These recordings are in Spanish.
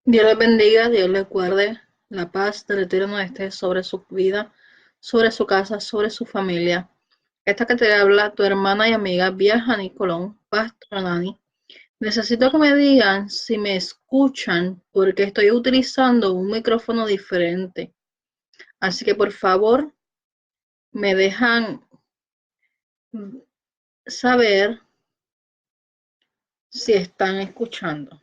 Dios les bendiga, Dios les guarde, la paz del Eterno esté sobre su vida, sobre su casa, sobre su familia. Esta que te habla, tu hermana y amiga Viajani Colón, Pastor Nani. Necesito que me digan si me escuchan porque estoy utilizando un micrófono diferente. Así que por favor me dejan saber si están escuchando.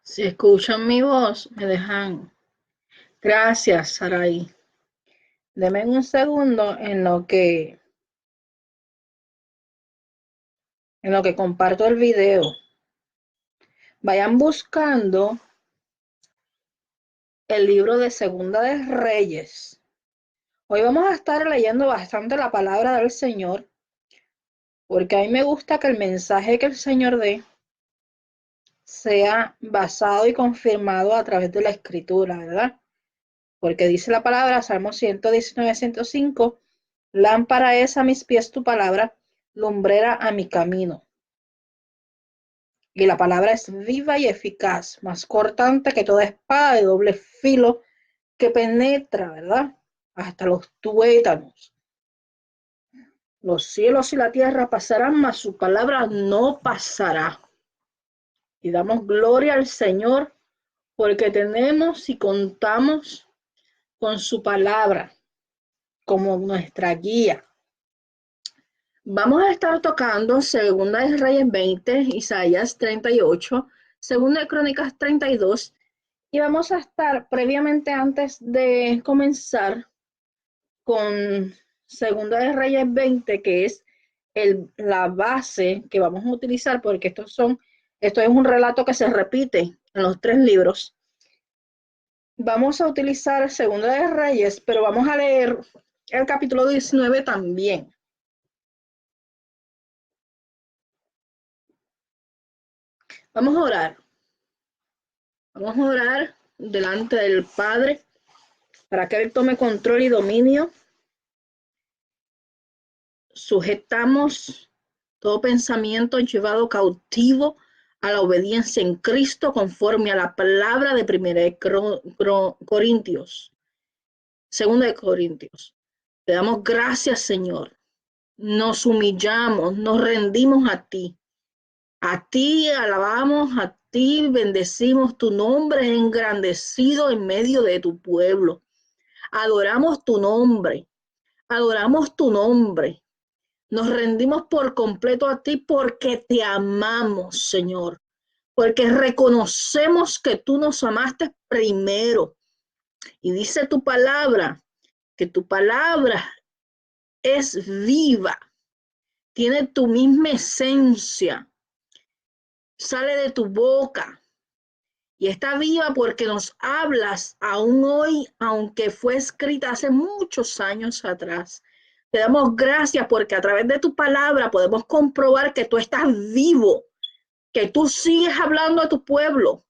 Si escuchan mi voz, me dejan. Gracias, Sarai. Deme un segundo en lo que comparto el video. Vayan buscando el libro de Segunda de Reyes. Hoy vamos a estar leyendo bastante la palabra del Señor, porque a mí me gusta que el mensaje que el Señor dé sea basado y confirmado a través de la Escritura, ¿verdad? Porque dice la palabra, Salmo 119, 105, lámpara es a mis pies tu palabra, lumbrera a mi camino. Y la palabra es viva y eficaz, más cortante que toda espada de doble filo que penetra, ¿verdad? Hasta los tuétanos. Los cielos y la tierra pasarán, mas su palabra no pasará. Y damos gloria al Señor porque tenemos y contamos con su palabra como nuestra guía. Vamos a estar tocando Segunda de Reyes 20, Isaías 38, Segunda de Crónicas 32, y vamos a estar previamente antes de comenzar con Segunda de Reyes 20, que es la base que vamos a utilizar, porque esto es un relato que se repite en los tres libros. Vamos a utilizar Segunda de Reyes, pero vamos a leer el capítulo 19 también. Vamos a orar. Vamos a orar delante del Padre para que Él tome control y dominio. Sujetamos todo pensamiento llevado cautivo a la obediencia en Cristo conforme a la palabra de 1 Corintios, 2 Corintios. Te damos gracias, Señor. Nos humillamos, nos rendimos a ti. A ti alabamos, a ti bendecimos, tu nombre es engrandecido en medio de tu pueblo. Adoramos tu nombre, adoramos tu nombre. Nos rendimos por completo a ti porque te amamos, Señor, porque reconocemos que tú nos amaste primero. Y dice tu palabra, que tu palabra es viva, tiene tu misma esencia, sale de tu boca y está viva porque nos hablas aún hoy, aunque fue escrita hace muchos años atrás. Te damos gracias porque a través de tu palabra podemos comprobar que tú estás vivo, que tú sigues hablando a tu pueblo,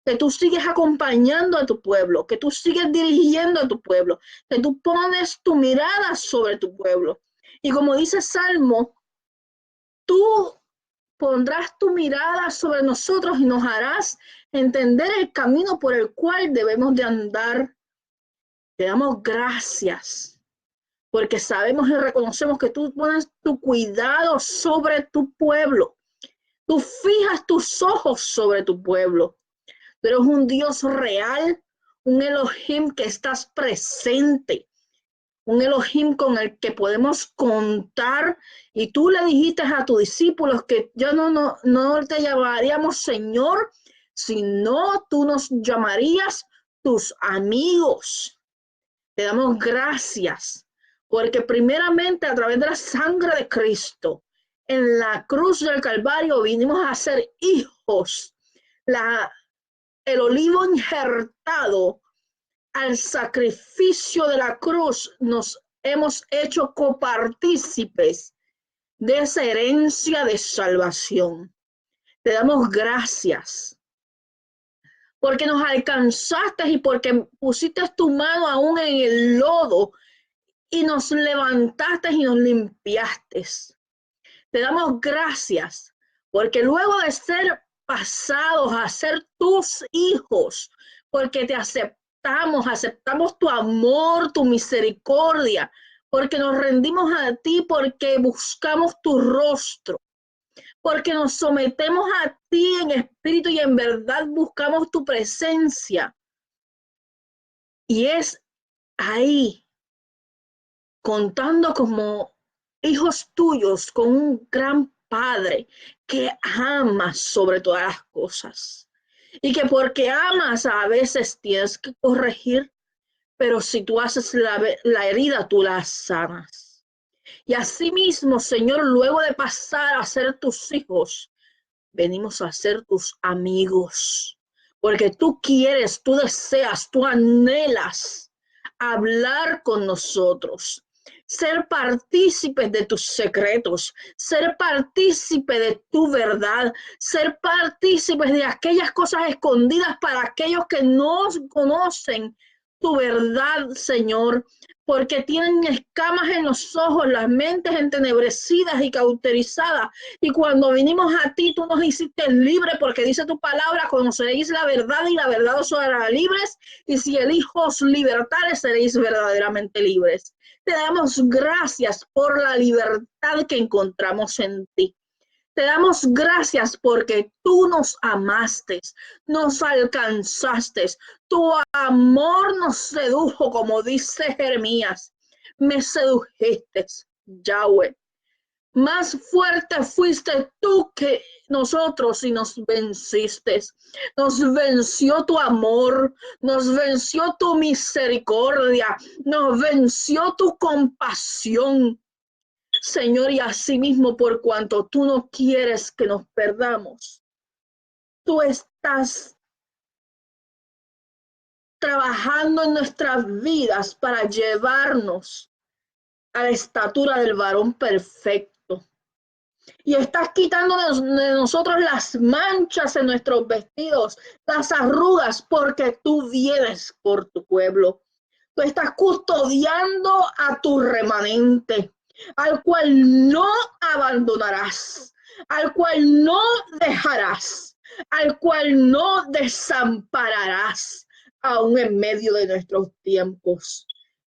que tú sigues acompañando a tu pueblo, que tú sigues dirigiendo a tu pueblo, que tú pones tu mirada sobre tu pueblo. Y como dice Salmo, tú pondrás tu mirada sobre nosotros y nos harás entender el camino por el cual debemos de andar. Te damos gracias porque sabemos y reconocemos que tú pones tu cuidado sobre tu pueblo. Tú fijas tus ojos sobre tu pueblo. Tú eres un Dios real, un Elohim que estás presente, un Elohim con el que podemos contar. Y tú le dijiste a tus discípulos que ya no te llamaríamos Señor, sino tú nos llamarías tus amigos. Te damos gracias, porque primeramente a través de la sangre de Cristo, en la cruz del Calvario vinimos a ser hijos. El olivo injertado al sacrificio de la cruz nos hemos hecho copartícipes de esa herencia de salvación. Te damos gracias porque nos alcanzaste y porque pusiste tu mano aún en el lodo y nos levantaste y nos limpiaste. Te damos gracias porque luego de ser pasados a ser tus hijos, porque te aceptamos, aceptamos tu amor, tu misericordia, porque nos rendimos a ti, porque buscamos tu rostro, porque nos sometemos a ti en espíritu y en verdad buscamos tu presencia. Y es ahí, contando como hijos tuyos, con un gran Padre que ama sobre todas las cosas. Y que porque amas a veces tienes que corregir, pero si tú haces la herida, tú la sanas. Y asimismo, Señor, luego de pasar a ser tus hijos, venimos a ser tus amigos, porque tú quieres, tú deseas, tú anhelas hablar con nosotros, ser partícipes de tus secretos, ser partícipe de tu verdad, ser partícipes de aquellas cosas escondidas para aquellos que no conocen tu verdad, Señor, porque tienen escamas en los ojos, las mentes entenebrecidas y cauterizadas. Y cuando vinimos a ti, tú nos hiciste libres, porque dice tu palabra, conoceréis la verdad y la verdad os hará libres. Y si el Hijo os libertare, seréis verdaderamente libres. Te damos gracias por la libertad que encontramos en ti. Te damos gracias porque tú nos amaste, nos alcanzaste. Tu amor nos sedujo, como dice Jeremías. Me sedujiste, Yahweh. Más fuerte fuiste tú que nosotros y nos venciste. Nos venció tu amor, nos venció tu misericordia, nos venció tu compasión. Señor, y asimismo por cuanto tú no quieres que nos perdamos, tú estás trabajando en nuestras vidas para llevarnos a la estatura del varón perfecto. Y estás quitando de nosotros las manchas en nuestros vestidos, las arrugas, porque tú vienes por tu pueblo. Tú estás custodiando a tu remanente, al cual no abandonarás, al cual no dejarás, al cual no desampararás, aún en medio de nuestros tiempos.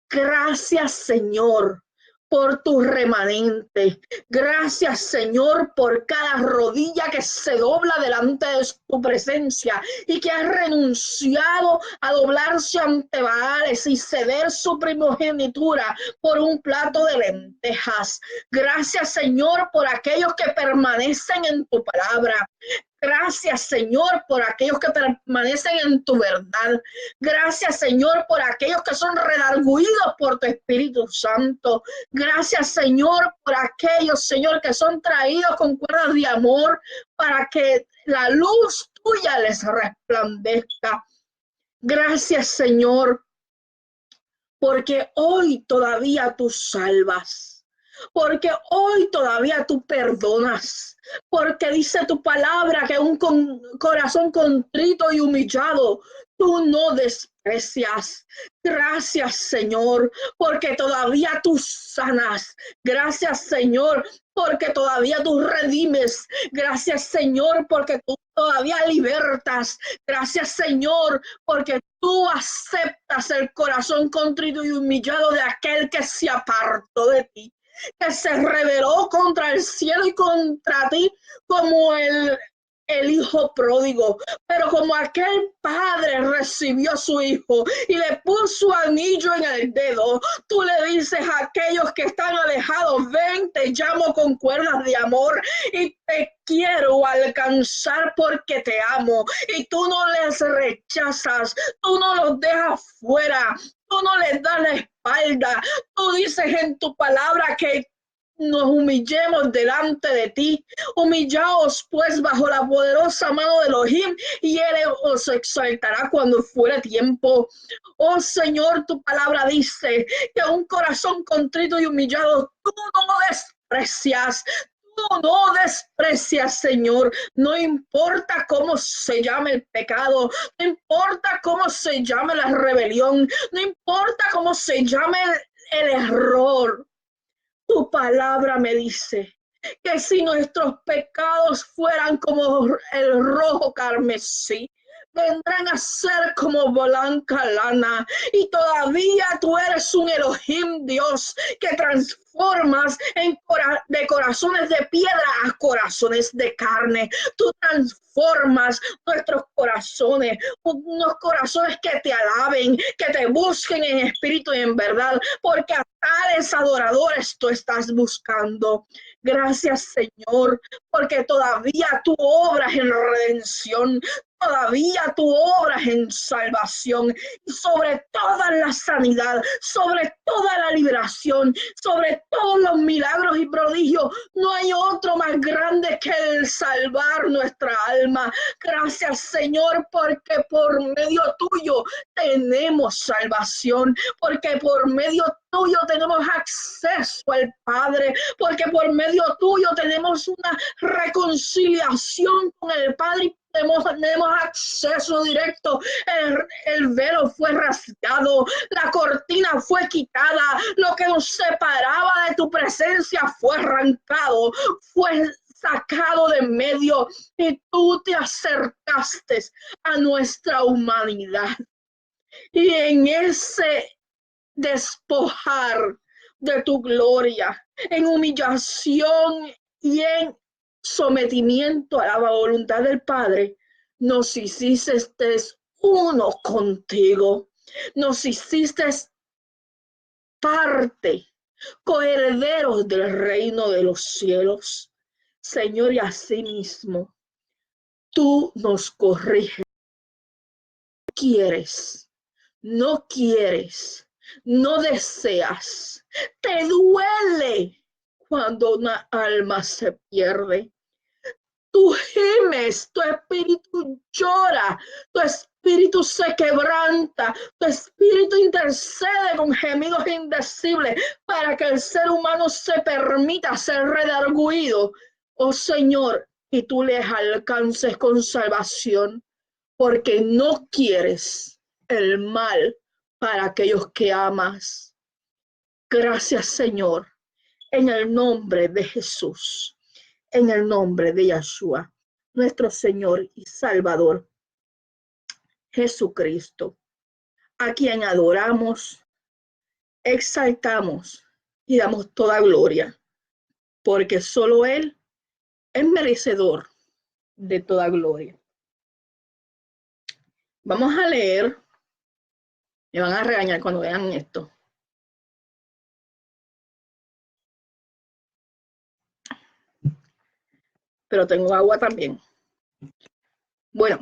Gracias, Señor, por tu remanente. Gracias, Señor, por cada rodilla que se dobla delante de tu presencia y que ha renunciado a doblarse ante Baales y ceder su primogenitura por un plato de lentejas. Gracias, Señor, por aquellos que permanecen en tu palabra. Gracias, Señor, por aquellos que permanecen en tu verdad. Gracias, Señor, por aquellos que son redarguidos por tu Espíritu Santo. Gracias, Señor, por aquellos, Señor, que son traídos con cuerdas de amor para que la luz tuya les resplandezca. Gracias, Señor, porque hoy todavía tú salvas. Porque hoy todavía tú perdonas, porque dice tu palabra que un corazón contrito y humillado tú no desprecias. Gracias, Señor, porque todavía tú sanas. Gracias, Señor, porque todavía tú redimes. Gracias, Señor, porque tú todavía libertas. Gracias, Señor, porque tú aceptas el corazón contrito y humillado de aquel que se apartó de ti, que se rebeló contra el cielo y contra ti como el hijo pródigo, pero como aquel padre recibió a su hijo y le puso anillo en el dedo, tú le dices a aquellos que están alejados, ven, te llamo con cuerdas de amor y te quiero alcanzar porque te amo, y tú no les rechazas, tú no los dejas fuera, tú no les das la espalda. Tú dices en tu palabra que nos humillemos delante de ti. Humillaos pues bajo la poderosa mano de Elohim y él os exaltará cuando fuere tiempo. Oh Señor, tu palabra dice que un corazón contrito y humillado tú no desprecias. Tú no desprecias, Señor. No importa cómo se llame el pecado, no importa cómo se llame la rebelión, no importa cómo se llame el error. Tu palabra me dice que si nuestros pecados fueran como el rojo carmesí, vendrán a ser como blanca lana. Y todavía tú eres un Elohim, Dios, que transformas de corazones de piedra a corazones de carne. Tú transformas nuestros corazones, unos corazones que te alaben, que te busquen en espíritu y en verdad, porque a tales adoradores tú estás buscando. Gracias, Señor, porque todavía tú obras en redención, todavía tú obras en salvación, y sobre toda la sanidad, sobre toda la liberación, sobre todos los milagros y prodigios. No hay otro más grande que el salvar nuestra alma. Gracias, Señor, porque por medio tuyo tenemos salvación, porque por medio tuyo tenemos acceso al Padre, porque por medio tuyo tenemos una reconciliación con el Padre y tenemos acceso directo. El velo fue rasgado, la cortina fue quitada, lo que nos separaba de tu presencia fue arrancado, fue sacado de medio, y tú te acercaste a nuestra humanidad. Y en ese despojar de tu gloria, en humillación y en sometimiento a la voluntad del Padre, nos hiciste uno contigo, nos hiciste parte, coherederos del reino de los cielos. Señor, y así mismo tú nos corriges. No quieres, no deseas, te duele cuando una alma se pierde. Tú gimes, tu espíritu llora, tu espíritu se quebranta, tu espíritu intercede con gemidos indecibles para que el ser humano se permita ser redarguido. Oh Señor, y tú les alcances con salvación, porque no quieres el mal para aquellos que amas. Gracias, Señor, en el nombre de Jesús, en el nombre de Yeshua, nuestro Señor y Salvador, Jesucristo, a quien adoramos, exaltamos y damos toda gloria, porque solo Él es merecedor de toda gloria. Vamos a leer, me van a regañar cuando vean esto. Pero tengo agua también. Bueno,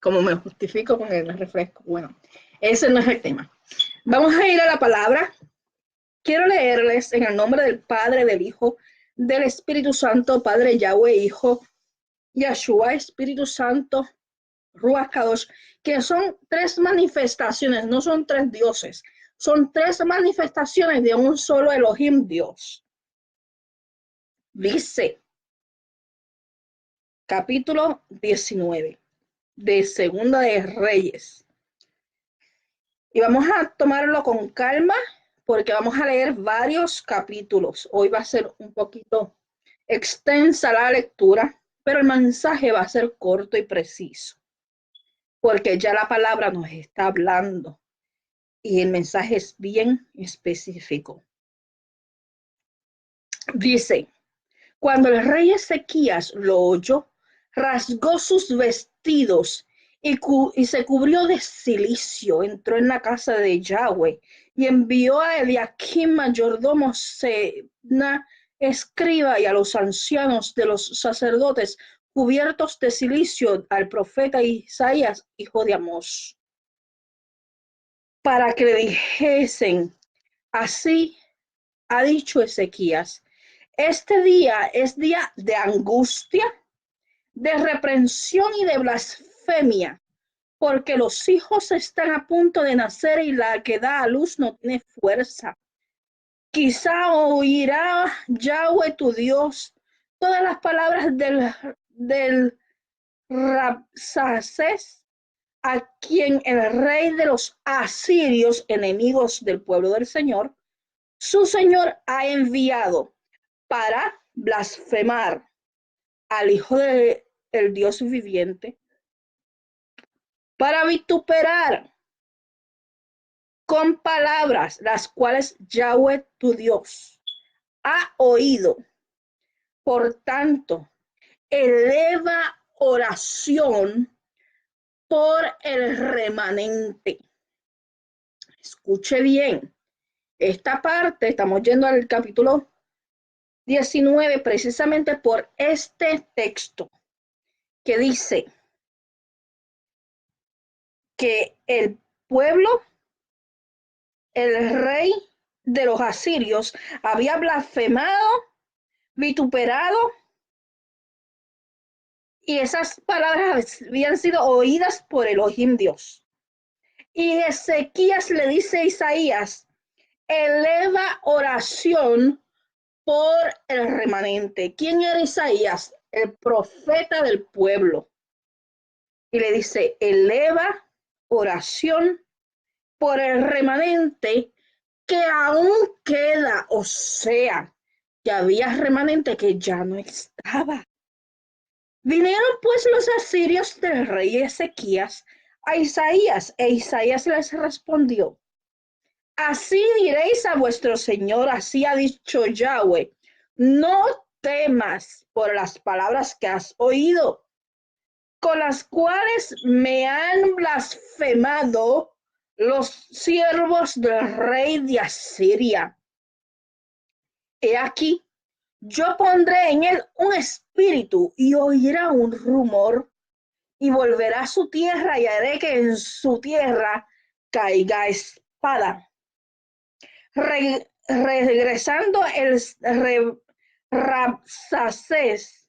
como me justifico con el refresco. Bueno, ese no es el tema. Vamos a ir a la palabra. Quiero leerles en el nombre del Padre, del Hijo, del Espíritu Santo, Padre Yahweh, Hijo, Yeshua, Espíritu Santo, Ruach Kadosh, que son tres manifestaciones, no son tres dioses, son tres manifestaciones de un solo Elohim Dios. Dice, capítulo 19 de Segunda de Reyes. Y vamos a tomarlo con calma porque vamos a leer varios capítulos. Hoy va a ser un poquito extensa la lectura, pero el mensaje va a ser corto y preciso, porque ya la palabra nos está hablando y el mensaje es bien específico. Dice, cuando el rey Ezequías lo oyó, rasgó sus vestidos y se cubrió de cilicio, entró en la casa de Yahweh y envió a Eliakim, mayordomo, Sebna, escriba, y a los ancianos de los sacerdotes cubiertos de cilicio, al profeta Isaías, hijo de Amós, para que le dijesen, así ha dicho Ezequías, este día es día de angustia, de reprensión y de blasfemia, porque los hijos están a punto de nacer y la que da a luz no tiene fuerza. Quizá oirá Yahweh tu Dios todas las palabras del Rabsaces, a quien el rey de los asirios, enemigos del pueblo del Señor, su Señor ha enviado para blasfemar al Hijo del Dios viviente, para vituperar con palabras las cuales Yahweh tu Dios ha oído. Por tanto, eleva oración por el remanente. Escuche bien, esta parte, estamos yendo al capítulo 19, precisamente por este texto que dice que el pueblo, el rey de los asirios, había blasfemado, vituperado, y esas palabras habían sido oídas por Elohim Dios. Y Ezequías le dice a Isaías, eleva oración por el remanente. ¿Quién era Isaías? El profeta del pueblo. Y le dice, eleva oración por el remanente que aún queda, o sea, que había remanente que ya no estaba. Vinieron pues los asirios del rey Ezequías a Isaías, e Isaías les respondió, así diréis a vuestro Señor, así ha dicho Yahweh, no temas por las palabras que has oído, con las cuales me han blasfemado los siervos del rey de Asiria. He aquí, yo pondré en él un espíritu y oirá un rumor y volverá a su tierra y haré que en su tierra caiga espada. Regresando el Rabsacés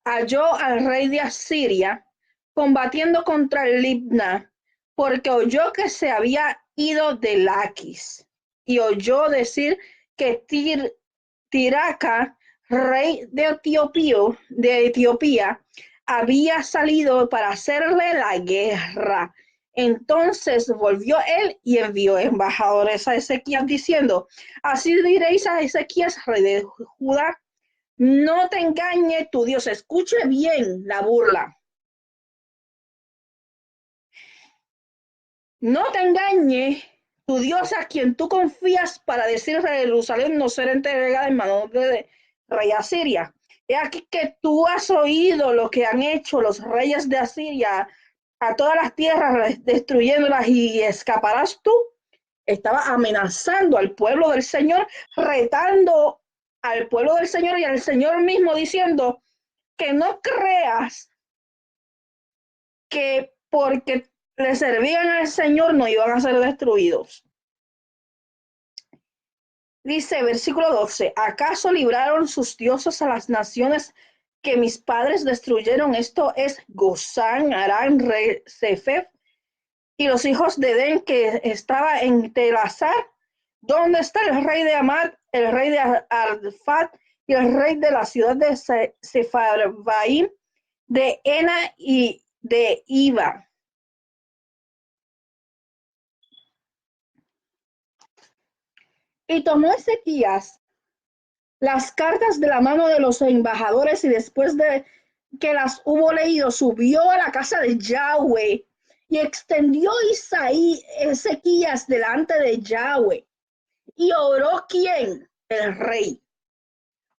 halló al rey de Asiria combatiendo contra Libna, porque oyó que se había ido de Laquis y oyó decir que Tiraca, rey de Etiopía, había salido para hacerle la guerra. Entonces volvió él y envió embajadores a Ezequías diciendo, así diréis a Ezequías, rey de Judá, no te engañe tu Dios. Escuche bien la burla. No te engañe tu Dios a quien tú confías para decir Jerusalén no será entregada en manos de rey Asiria. He aquí que tú has oído lo que han hecho los reyes de Asiria a todas las tierras, destruyéndolas, y escaparás tú. Estaba amenazando al pueblo del Señor, retando al pueblo del Señor y al Señor mismo diciendo que no creas que porque le servían al Señor no iban a ser destruidos. Dice versículo 12, ¿acaso libraron sus dioses a las naciones que mis padres destruyeron? Esto es Gozán, Arán, Sefef y los hijos de Edén que estaba en Telasar. ¿Dónde está el rey de Amad, el rey de Arfat y el rey de la ciudad de Sefarbaim, de Ena y de Iba? Y tomó Ezequías las cartas de la mano de los embajadores y después de que las hubo leído, subió a la casa de Yahweh y extendió Ezequías delante de Yahweh. Y oró ¿quién? El rey.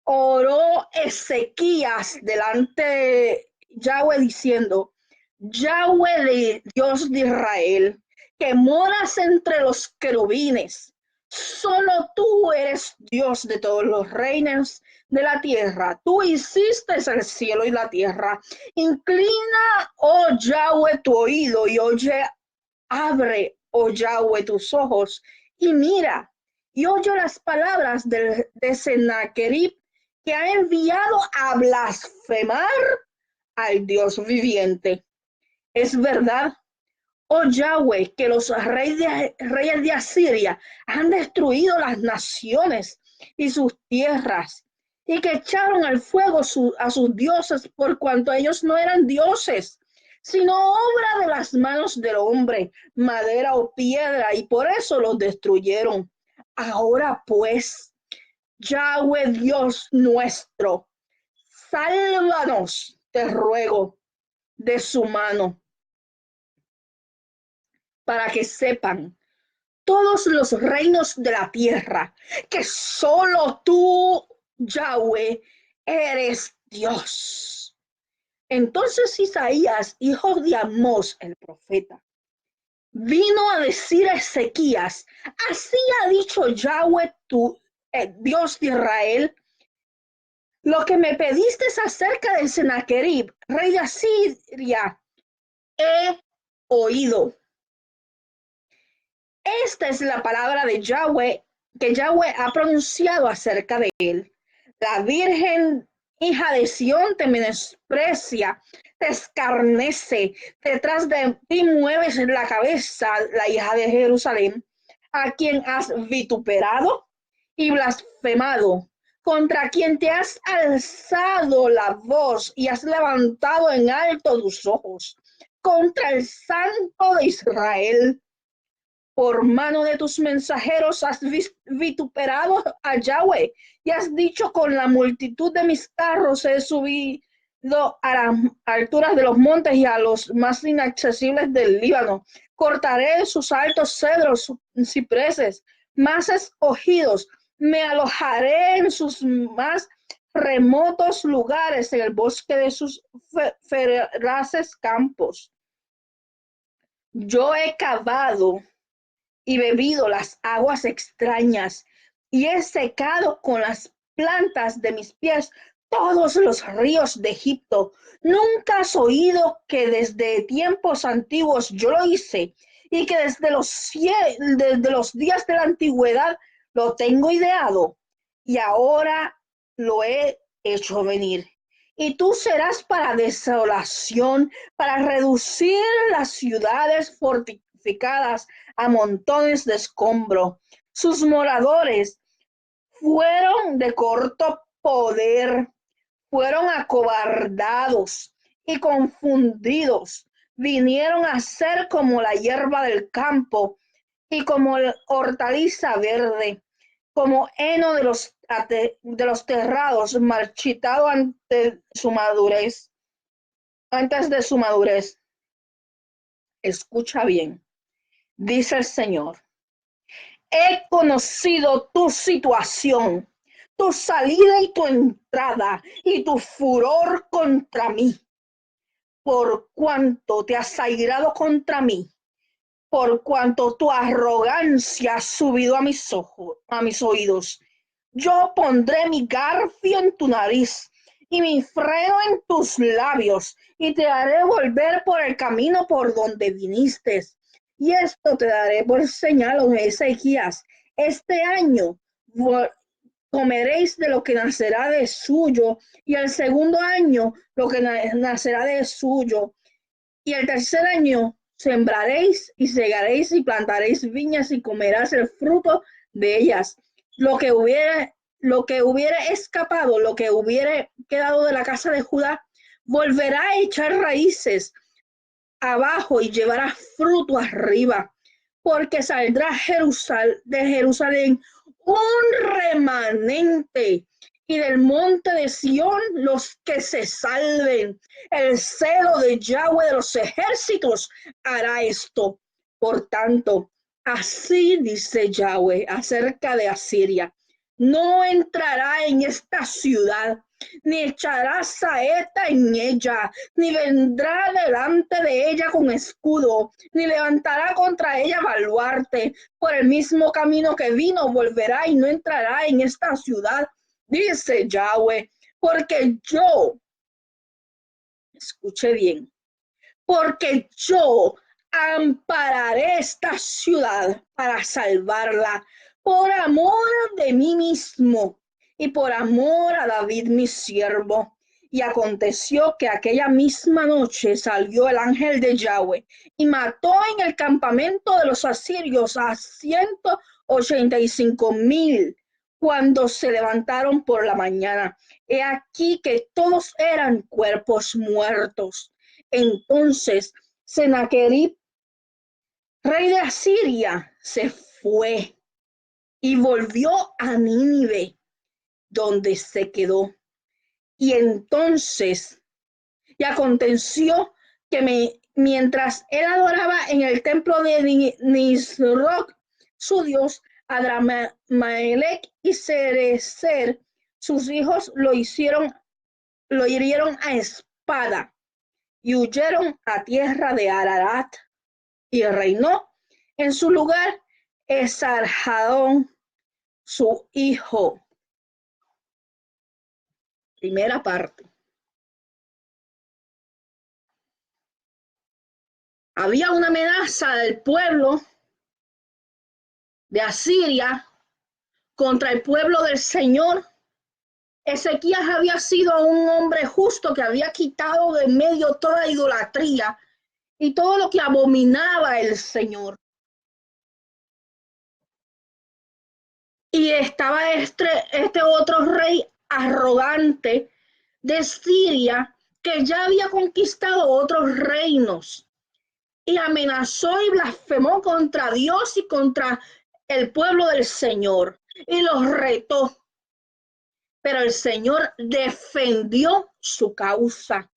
Oró Ezequías delante de Yahweh diciendo, Yahweh, Dios de Israel, que moras entre los querubines, solo tú eres Dios de todos los reinos de la tierra. Tú hiciste el cielo y la tierra. Inclina, oh Yahweh, tu oído y oye, abre, oh Yahweh, tus ojos y mira y oye las palabras de Sennacherib, que ha enviado a blasfemar al Dios viviente. Es verdad, oh Yahweh, que los reyes de Asiria han destruido las naciones y sus tierras, y que echaron al fuego a sus dioses por cuanto ellos no eran dioses, sino obra de las manos del hombre, madera o piedra, y por eso los destruyeron. Ahora pues, Yahweh Dios nuestro, sálvanos, te ruego, de su mano, para que sepan todos los reinos de la tierra que solo tú, Yahweh, eres Dios. Entonces Isaías, hijo de Amós, el profeta, vino a decir a Ezequías: así ha dicho Yahweh, tu Dios de Israel, lo que me pediste acerca de Sennacherib, rey de Asiria, he oído. Esta es la palabra de Yahweh que Yahweh ha pronunciado acerca de él. La Virgen, hija de Sión, te menosprecia, te escarnece, detrás de ti mueves la cabeza, la hija de Jerusalén, a quien has vituperado y blasfemado, contra quien te has alzado la voz y has levantado en alto tus ojos, contra el Santo de Israel. Por mano de tus mensajeros has vituperado a Yahweh y has dicho: con la multitud de mis carros he subido a las alturas de los montes y a los más inaccesibles del Líbano. Cortaré sus altos cedros, cipreses más escogidos. Me alojaré en sus más remotos lugares, en el bosque de sus feraces campos. Yo he cavado y bebido las aguas extrañas, y he secado con las plantas de mis pies todos los ríos de Egipto. ¿Nunca has oído que desde tiempos antiguos yo lo hice, y que desde los días de la antigüedad lo tengo ideado? Y ahora lo he hecho venir. Y tú serás para desolación, para reducir las ciudades fortificadas a montones de escombro. Sus moradores fueron de corto poder, fueron acobardados y confundidos. Vinieron a ser como la hierba del campo y como hortaliza verde, como heno de los terrados, marchitado antes de su madurez. Escucha bien, dice el Señor: he conocido tu situación, tu salida y tu entrada, y tu furor contra mí, por cuanto te has airado contra mí, por cuanto tu arrogancia ha subido a mis oídos. Yo pondré mi garfio en tu nariz y mi freno en tus labios, y te haré volver por el camino por donde viniste. Y esto te daré por señal, oh Ezequías: este año comeréis de lo que nacerá de suyo, y el segundo año lo que nacerá de suyo, y el tercer año sembraréis y segaréis y plantaréis viñas y comerás el fruto de ellas. Lo que hubiere escapado, lo que hubiere quedado de la casa de Judá, volverá a echar raíces abajo y llevará fruto arriba, porque saldrá de Jerusalén un remanente, y del monte de Sión los que se salven. El celo de Yahweh de los ejércitos hará esto. Por tanto, así dice Yahweh acerca de Asiria: no entrará en esta ciudad, ni echará saeta en ella, ni vendrá delante de ella con escudo, ni levantará contra ella baluarte. Por el mismo camino que vino volverá y no entrará en esta ciudad, dice Yahweh. Porque yo, escuche bien, porque yo ampararé esta ciudad para salvarla, por amor de mí mismo y por amor a David mi siervo. Y aconteció que aquella misma noche salió el ángel de Yahweh y mató en el campamento de los asirios a 185,000 cuando se levantaron por la mañana. He aquí que todos eran cuerpos muertos. Entonces Sennacherib, rey de Asiria, se fue y volvió a Nínive, donde se quedó. Y entonces, y aconteció que mientras él adoraba en el templo de Nisroch, su dios, Adramelech y Sarecer, sus hijos lo hirieron a espada y huyeron a tierra de Ararat, y reinó en su lugar Esarhadón, su hijo. Primera parte. Había una amenaza del pueblo de Asiria contra el pueblo del Señor. Ezequías había sido un hombre justo que había quitado de medio toda idolatría y todo lo que abominaba el Señor. Y estaba este otro rey arrogante de Siria que ya había conquistado otros reinos y amenazó y blasfemó contra Dios y contra el pueblo del Señor y los retó. Pero el Señor defendió su causa.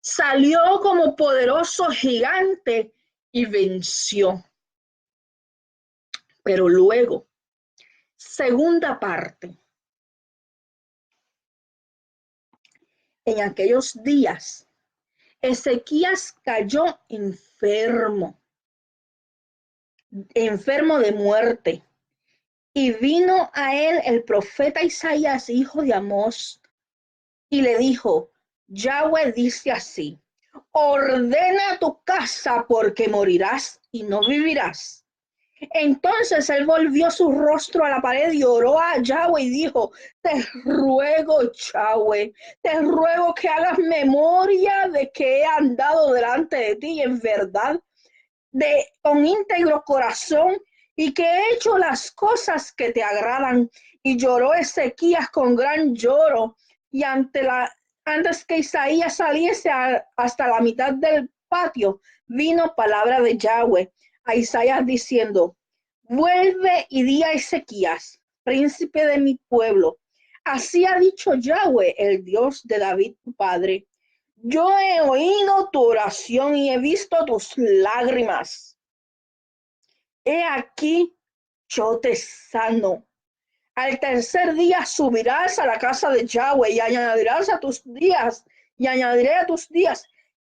Salió como poderoso gigante y venció. Pero luego, segunda parte, en aquellos días, Ezequías cayó enfermo de muerte. Y vino a él el profeta Isaías, hijo de Amós, y le dijo: Yahweh dice así: ordena tu casa, porque morirás y no vivirás. Entonces él volvió su rostro a la pared y oró a Yahweh y dijo: te ruego, Yahweh, te ruego que hagas memoria de que he andado delante de ti en verdad, con íntegro corazón, y que he hecho las cosas que te agradan. Y lloró Ezequías con gran lloro, y antes que Isaías saliese hasta la mitad del patio, vino palabra de Yahweh a Isaías diciendo: vuelve y di a Ezequías, príncipe de mi pueblo, así ha dicho Yahweh, el Dios de David tu padre: yo he oído tu oración y he visto tus lágrimas. He aquí, yo te sano. Al tercer día subirás a la casa de Yahweh y añadiré a tus días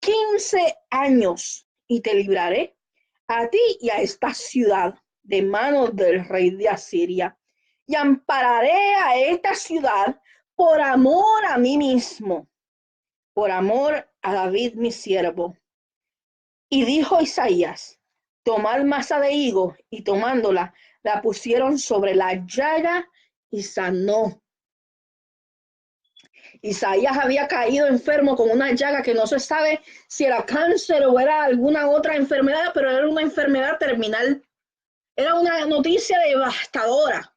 15 años, y te libraré a ti y a esta ciudad de manos del rey de Asiria, y ampararé a esta ciudad por amor a mí mismo, por amor a David mi siervo. Y dijo Isaías: tomad masa de higo, y tomándola, la pusieron sobre la llaga y sanó. Isaías había caído enfermo con una llaga que no se sabe si era cáncer o era alguna otra enfermedad, pero era una enfermedad terminal. Era una noticia devastadora.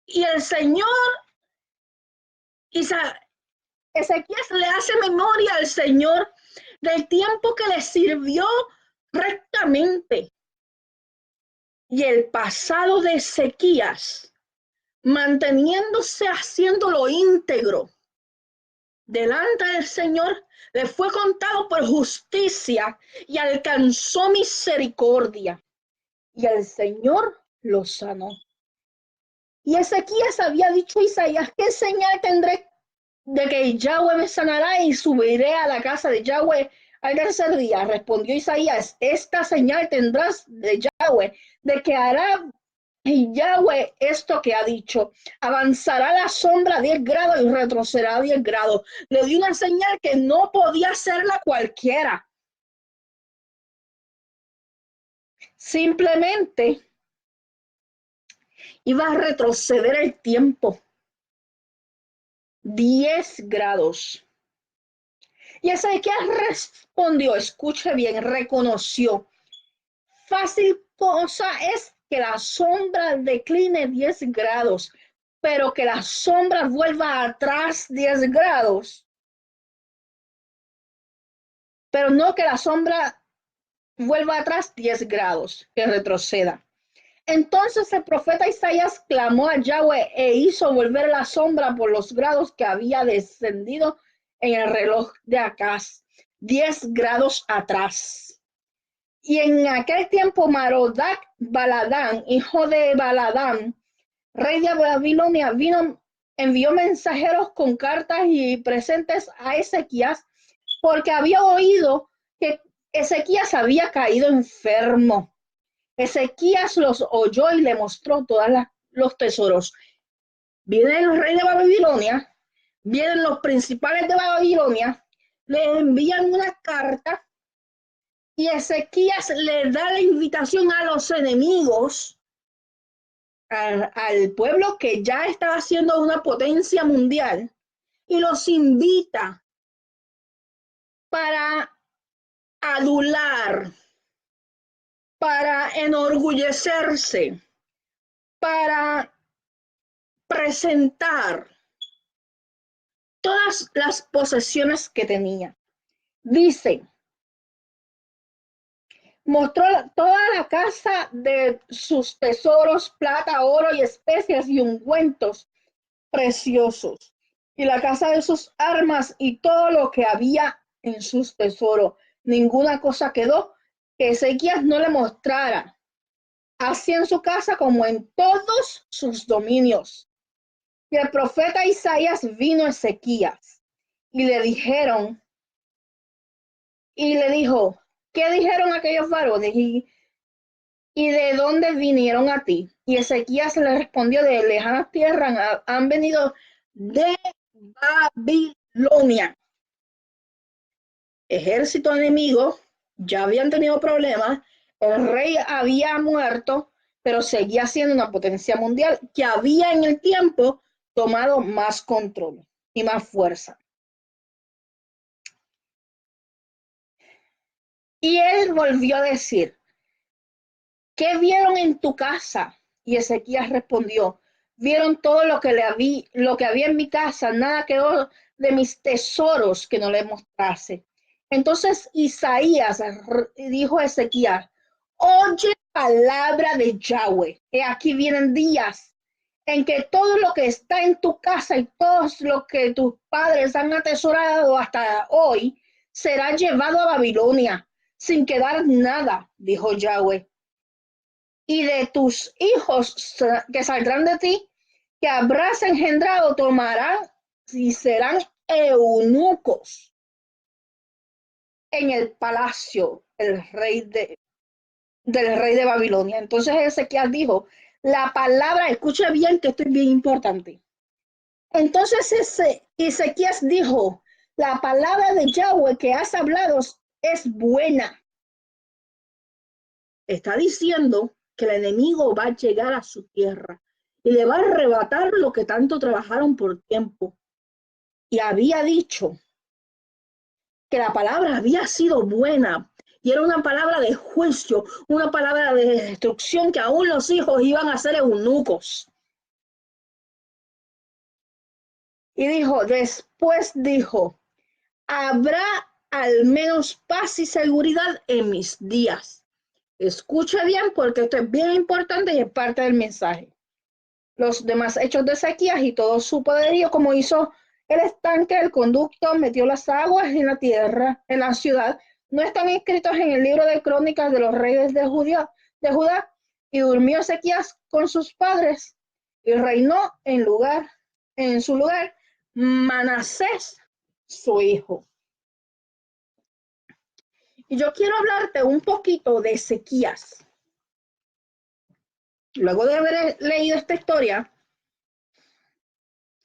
Y el Señor, Ezequías le hace memoria al Señor del tiempo que le sirvió rectamente. Y el pasado de Ezequías, manteniéndose haciéndolo íntegro delante del Señor, le fue contado por justicia y alcanzó misericordia, y el Señor lo sanó. Y Ezequías había dicho a Isaías: ¿qué señal tendré de que Yahweh me sanará y subiré a la casa de Yahweh al tercer día? Respondió Isaías: esta señal tendrás de Yahweh, de que hará Yahweh esto que ha dicho: avanzará la sombra 10 grados y retrocederá 10 grados. Le dio una señal que no podía hacerla cualquiera. Simplemente iba a retroceder el tiempo 10 grados. Y Ezequiel respondió, escuche bien, reconoció: fácil cosa es que la sombra decline 10 grados, pero que la sombra vuelva atrás 10 grados. Pero no que la sombra vuelva atrás 10 grados, que retroceda. Entonces el profeta Isaías clamó a Yahweh e hizo volver la sombra por los grados que había descendido en el reloj de Acaz, 10 grados atrás. Y en aquel tiempo Marodac Baladán, hijo de Baladán, rey de Babilonia, envió mensajeros con cartas y presentes a Ezequías, porque había oído que Ezequías había caído enfermo. Ezequías los oyó y le mostró todos los tesoros. Viene el rey de Babilonia, vienen los principales de Babilonia, le envían una carta y Ezequías le da la invitación a los enemigos, al pueblo que ya estaba siendo una potencia mundial, y los invita para adular, para enorgullecerse, para presentar todas las posesiones que tenía. Dice, mostró toda la casa de sus tesoros, plata, oro y especias y ungüentos preciosos, y la casa de sus armas y todo lo que había en sus tesoros. Ninguna cosa quedó que Ezequías no le mostrara, así en su casa como en todos sus dominios. Y el profeta Isaías vino a Ezequías y le dijo, ¿qué dijeron aquellos varones? ¿Y de dónde vinieron a ti? Y Ezequías le respondió, de lejanas tierras han venido de Babilonia. Ejército enemigo, ya habían tenido problemas, el rey había muerto, pero seguía siendo una potencia mundial que había en el tiempo tomado más control y más fuerza. Y él volvió a decir, ¿qué vieron en tu casa? Y Ezequías respondió, vieron todo lo que había en mi casa, nada quedó de mis tesoros que no le mostrase. Entonces Isaías dijo a Ezequías, oye palabra de Yahweh, que aquí vienen días en que todo lo que está en tu casa y todo lo que tus padres han atesorado hasta hoy será llevado a Babilonia sin quedar nada, dijo Yahweh. Y de tus hijos que saldrán de ti, que habrás engendrado, tomarán y serán eunucos en el palacio del rey de Babilonia. Entonces Ezequiel dijo, la palabra, escuche bien que esto es bien importante. Entonces Ezequiel dijo, la palabra de Yahweh que has hablado es buena. Está diciendo que el enemigo va a llegar a su tierra y le va a arrebatar lo que tanto trabajaron por tiempo. Y había dicho que la palabra había sido buena y era una palabra de juicio, una palabra de destrucción, que aún los hijos iban a ser eunucos. Y después dijo, habrá al menos paz y seguridad en mis días. Escuche bien porque esto es bien importante y es parte del mensaje. Los demás hechos de Ezequías y todo su poderío, como hizo el estanque, el conducto, metió las aguas en la tierra, en la ciudad, no están escritos en el libro de crónicas de los reyes de Judá, y durmió Ezequías con sus padres y reinó en su lugar, Manasés, su hijo. Y yo quiero hablarte un poquito de Ezequías. Luego de haber leído esta historia,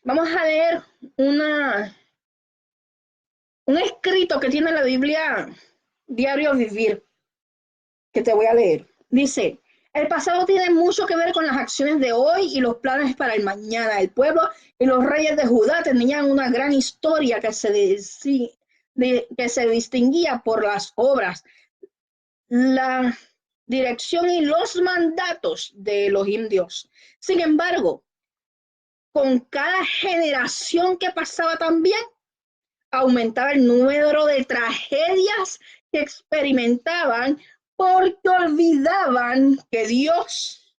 vamos a leer un escrito que tiene la Biblia, Diario Vivir, que te voy a leer. Dice, el pasado tiene mucho que ver con las acciones de hoy y los planes para el mañana. El pueblo y los reyes de Judá tenían una gran historia que se distinguía por las obras, la dirección y los mandatos de Elohim Dios. Sin embargo, con cada generación que pasaba también, aumentaba el número de tragedias que experimentaban porque olvidaban que Dios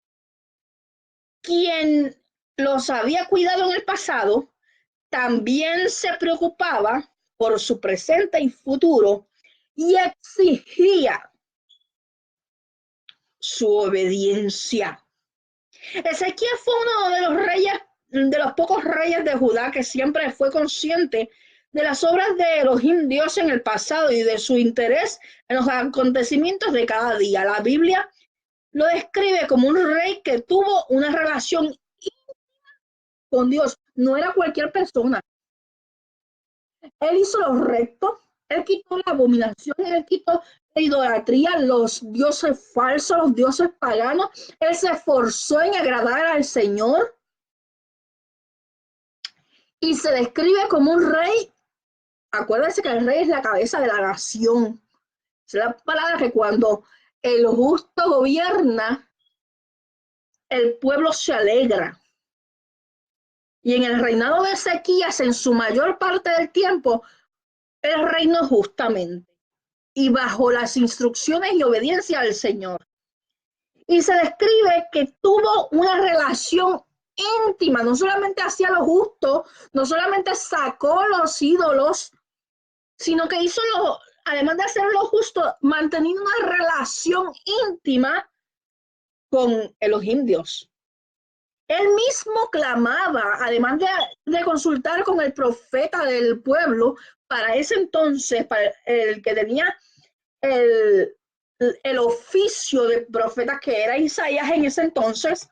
quien los había cuidado en el pasado, también se preocupaba por su presente y futuro y exigía su obediencia. Ezequiel fue uno de los reyes, de los pocos reyes de Judá que siempre fue consciente de las obras de Elohim Dios en el pasado y de su interés en los acontecimientos de cada día. La Biblia lo describe como un rey que tuvo una relación con Dios. No era cualquier persona. Él hizo lo recto, él quitó la abominación, él quitó la idolatría, los dioses falsos, los dioses paganos. Él se esforzó en agradar al Señor y se describe como un rey. Acuérdense que el rey es la cabeza de la nación. Es la palabra que cuando el justo gobierna, el pueblo se alegra. Y en el reinado de Ezequías, en su mayor parte del tiempo, él reinó justamente y bajo las instrucciones y obediencia al Señor. Y se describe que tuvo una relación íntima, no solamente hacía lo justo, no solamente sacó los ídolos, sino que hizo lo, además de hacer lo justo, manteniendo una relación íntima con Elohim Dios. Él mismo clamaba, además de consultar con el profeta del pueblo, para ese entonces, para el que tenía el, el oficio de profeta que era Isaías en ese entonces,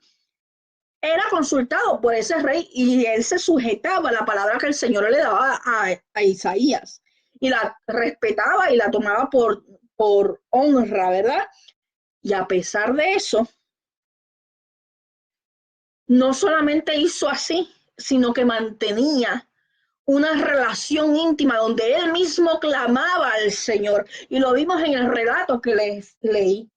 era consultado por ese rey y él se sujetaba a la palabra que el Señor le daba a Isaías y la respetaba y la tomaba por honra, ¿verdad? Y a pesar de eso, no solamente hizo así, sino que mantenía una relación íntima donde él mismo clamaba al Señor. Y lo vimos en el relato que les leí.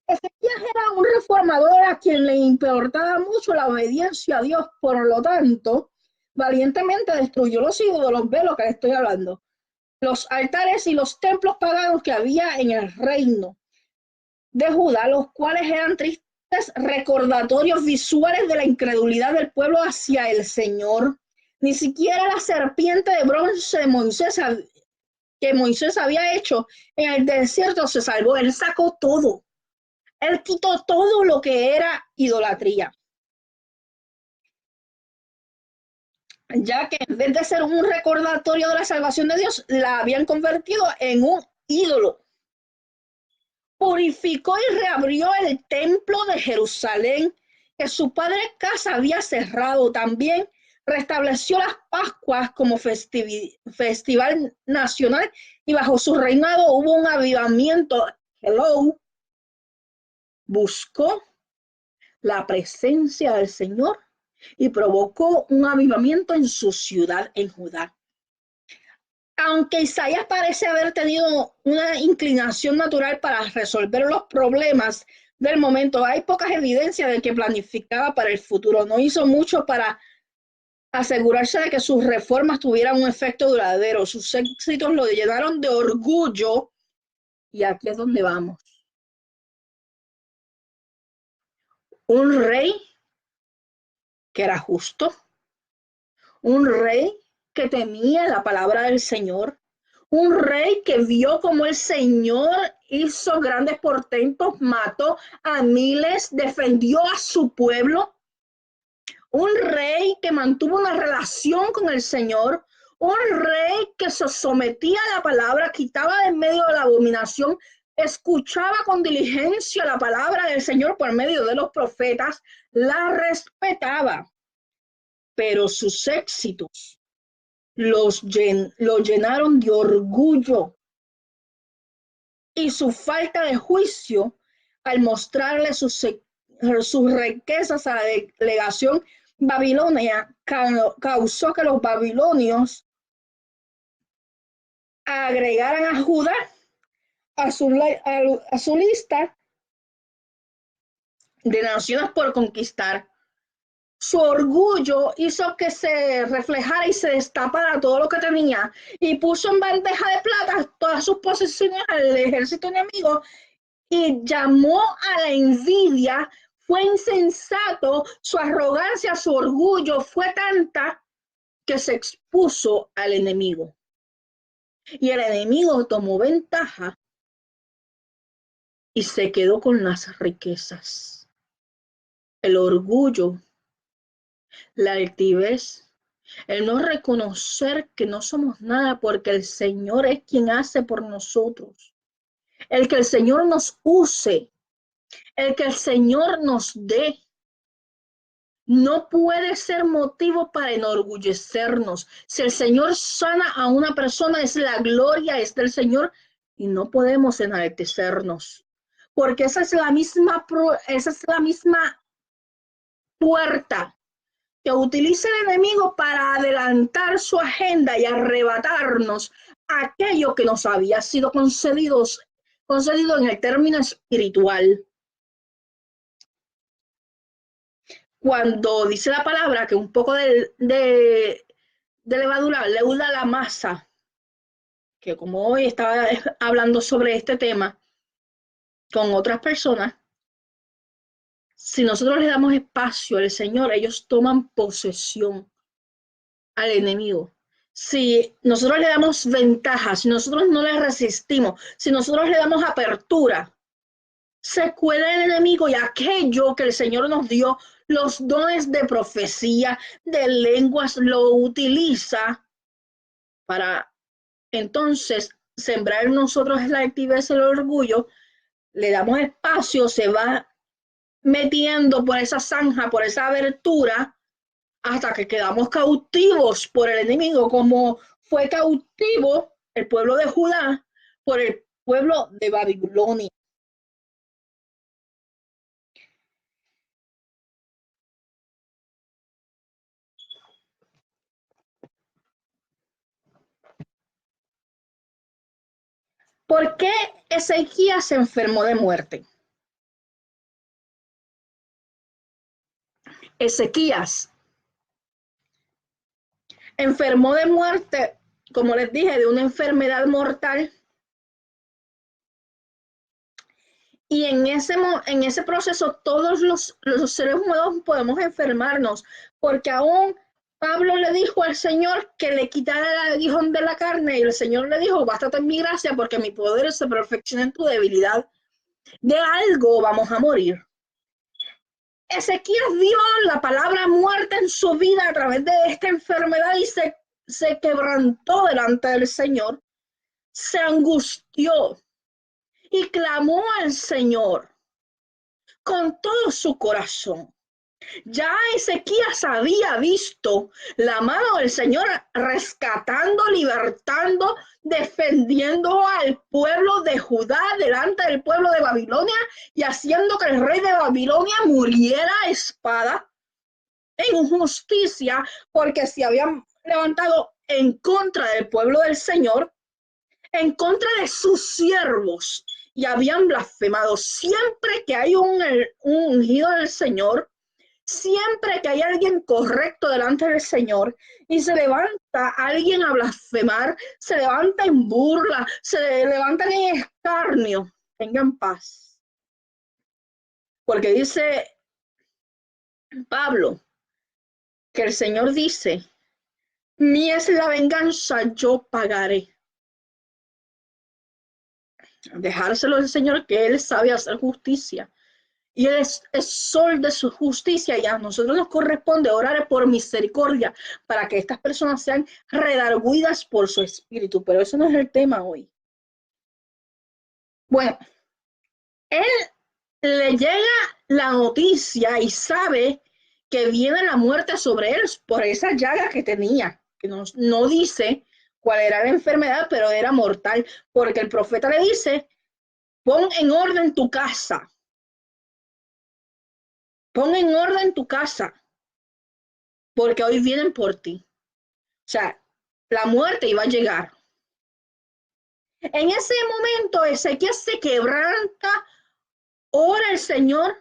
Ezequías era un reformador a quien le importaba mucho la obediencia a Dios, por lo tanto, valientemente destruyó los ídolos, ve lo que estoy hablando, los altares y los templos paganos que había en el reino de Judá, los cuales eran tristes recordatorios visuales de la incredulidad del pueblo hacia el Señor. Ni siquiera la serpiente de bronce de Moisés que Moisés había hecho en el desierto se salvó. Él sacó todo. Él quitó todo lo que era idolatría, ya que en vez de ser un recordatorio de la salvación de Dios, la habían convertido en un ídolo. Purificó y reabrió el templo de Jerusalén, que su padre Casa había cerrado. También restableció las Pascuas como festival nacional y bajo su reinado hubo un avivamiento. Hello. Buscó la presencia del Señor y provocó un avivamiento en su ciudad, en Judá. Aunque Isaías parece haber tenido una inclinación natural para resolver los problemas del momento, hay pocas evidencias de que planificaba para el futuro. No hizo mucho para asegurarse de que sus reformas tuvieran un efecto duradero. Sus éxitos lo llenaron de orgullo y aquí es donde vamos. Un rey que era justo, un rey que temía la palabra del Señor, un rey que vio como el Señor hizo grandes portentos, mató a miles, defendió a su pueblo, un rey que mantuvo una relación con el Señor, un rey que se sometía a la palabra, quitaba de en medio de la abominación, escuchaba con diligencia la palabra del Señor por medio de los profetas, la respetaba, pero sus éxitos lo llenaron de orgullo y su falta de juicio al mostrarle sus riquezas a la delegación babilonia causó que los babilonios agregaran a Judá a su lista de naciones por conquistar. Su orgullo hizo que se reflejara y se destapara todo lo que tenía y puso en bandeja de plata todas sus posesiones al ejército enemigo y llamó a la envidia fue insensato, su arrogancia, su orgullo fue tanta que se expuso al enemigo. Y el enemigo tomó ventaja y se quedó con las riquezas. El orgullo, la altivez, el no reconocer que no somos nada porque el Señor es quien hace por nosotros. El que el Señor nos use, el que el Señor nos dé, no puede ser motivo para enorgullecernos. Si el Señor sana a una persona, es la gloria, es del Señor y no podemos enaltecernos. Porque esa es la misma puerta que utiliza el enemigo para adelantar su agenda y arrebatarnos aquello que nos había sido concedido en el término espiritual. Cuando dice la palabra que un poco de levadura leuda la masa, que como hoy estaba hablando sobre este tema con otras personas, si nosotros le damos espacio al Señor, ellos toman posesión al enemigo. Si nosotros le damos ventaja, si nosotros no le resistimos, si nosotros le damos apertura, se cuela el enemigo y aquello que el Señor nos dio, los dones de profecía, de lenguas, lo utiliza para entonces sembrar en nosotros la altivez, el orgullo, le damos espacio, se va metiendo por esa zanja, por esa abertura, hasta que quedamos cautivos por el enemigo, como fue cautivo el pueblo de Judá por el pueblo de Babilonia. ¿Por qué Ezequías se enfermó de muerte? Ezequías enfermó de muerte, como les dije, de una enfermedad mortal. Y en ese proceso todos los seres humanos podemos enfermarnos, porque aún Pablo le dijo al Señor que le quitara el aguijón de la carne y el Señor le dijo, bástate en mi gracia porque mi poder se perfecciona en tu debilidad. De algo vamos a morir. Ezequías vio la palabra muerte en su vida a través de esta enfermedad y se quebrantó delante del Señor, se angustió y clamó al Señor con todo su corazón. Ya Ezequías había visto la mano del Señor rescatando, libertando, defendiendo al pueblo de Judá delante del pueblo de Babilonia y haciendo que el rey de Babilonia muriera a espada en injusticia porque se habían levantado en contra del pueblo del Señor, en contra de sus siervos y habían blasfemado. Siempre que hay un ungido del Señor, siempre que hay alguien correcto delante del Señor y se levanta alguien a blasfemar, se levanta en burla, se levantan en escarnio, tengan paz. Porque dice Pablo que el Señor dice, mía es la venganza, yo pagaré. Dejárselo al Señor que Él sabe hacer justicia. Y Él es sol de su justicia y a nosotros nos corresponde orar por misericordia para que estas personas sean redarguidas por su espíritu. Pero eso no es el tema hoy. Bueno, Él le llega la noticia y sabe que viene la muerte sobre él por esa llaga que tenía, que no dice cuál era la enfermedad, pero era mortal, porque el profeta le dice, pon en orden tu casa. Pon en orden tu casa, porque hoy vienen por ti. O sea, la muerte iba a llegar. En ese momento, Ezequiel se quebranta, ora al Señor.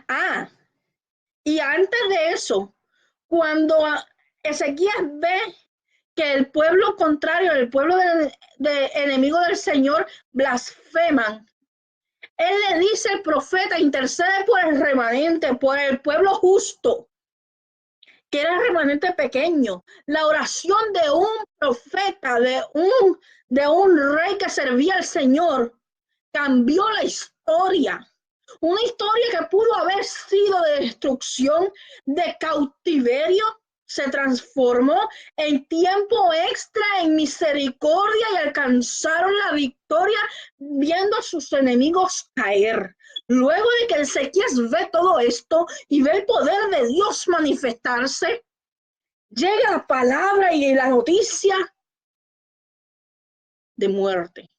Ah, y antes de eso, cuando Ezequiel ve que el pueblo contrario, el pueblo de enemigo del Señor, blasfeman, Él le dice al profeta, intercede por el remanente, por el pueblo justo, que era el remanente pequeño. La oración de un profeta, de un rey que servía al Señor, cambió la historia. Una historia que pudo haber sido de destrucción, de cautiverio, se transformó en tiempo extra, en misericordia, y alcanzaron la victoria viendo a sus enemigos caer. Luego de que Ezequías ve todo esto y ve el poder de Dios manifestarse, llega la palabra y la noticia de muerte.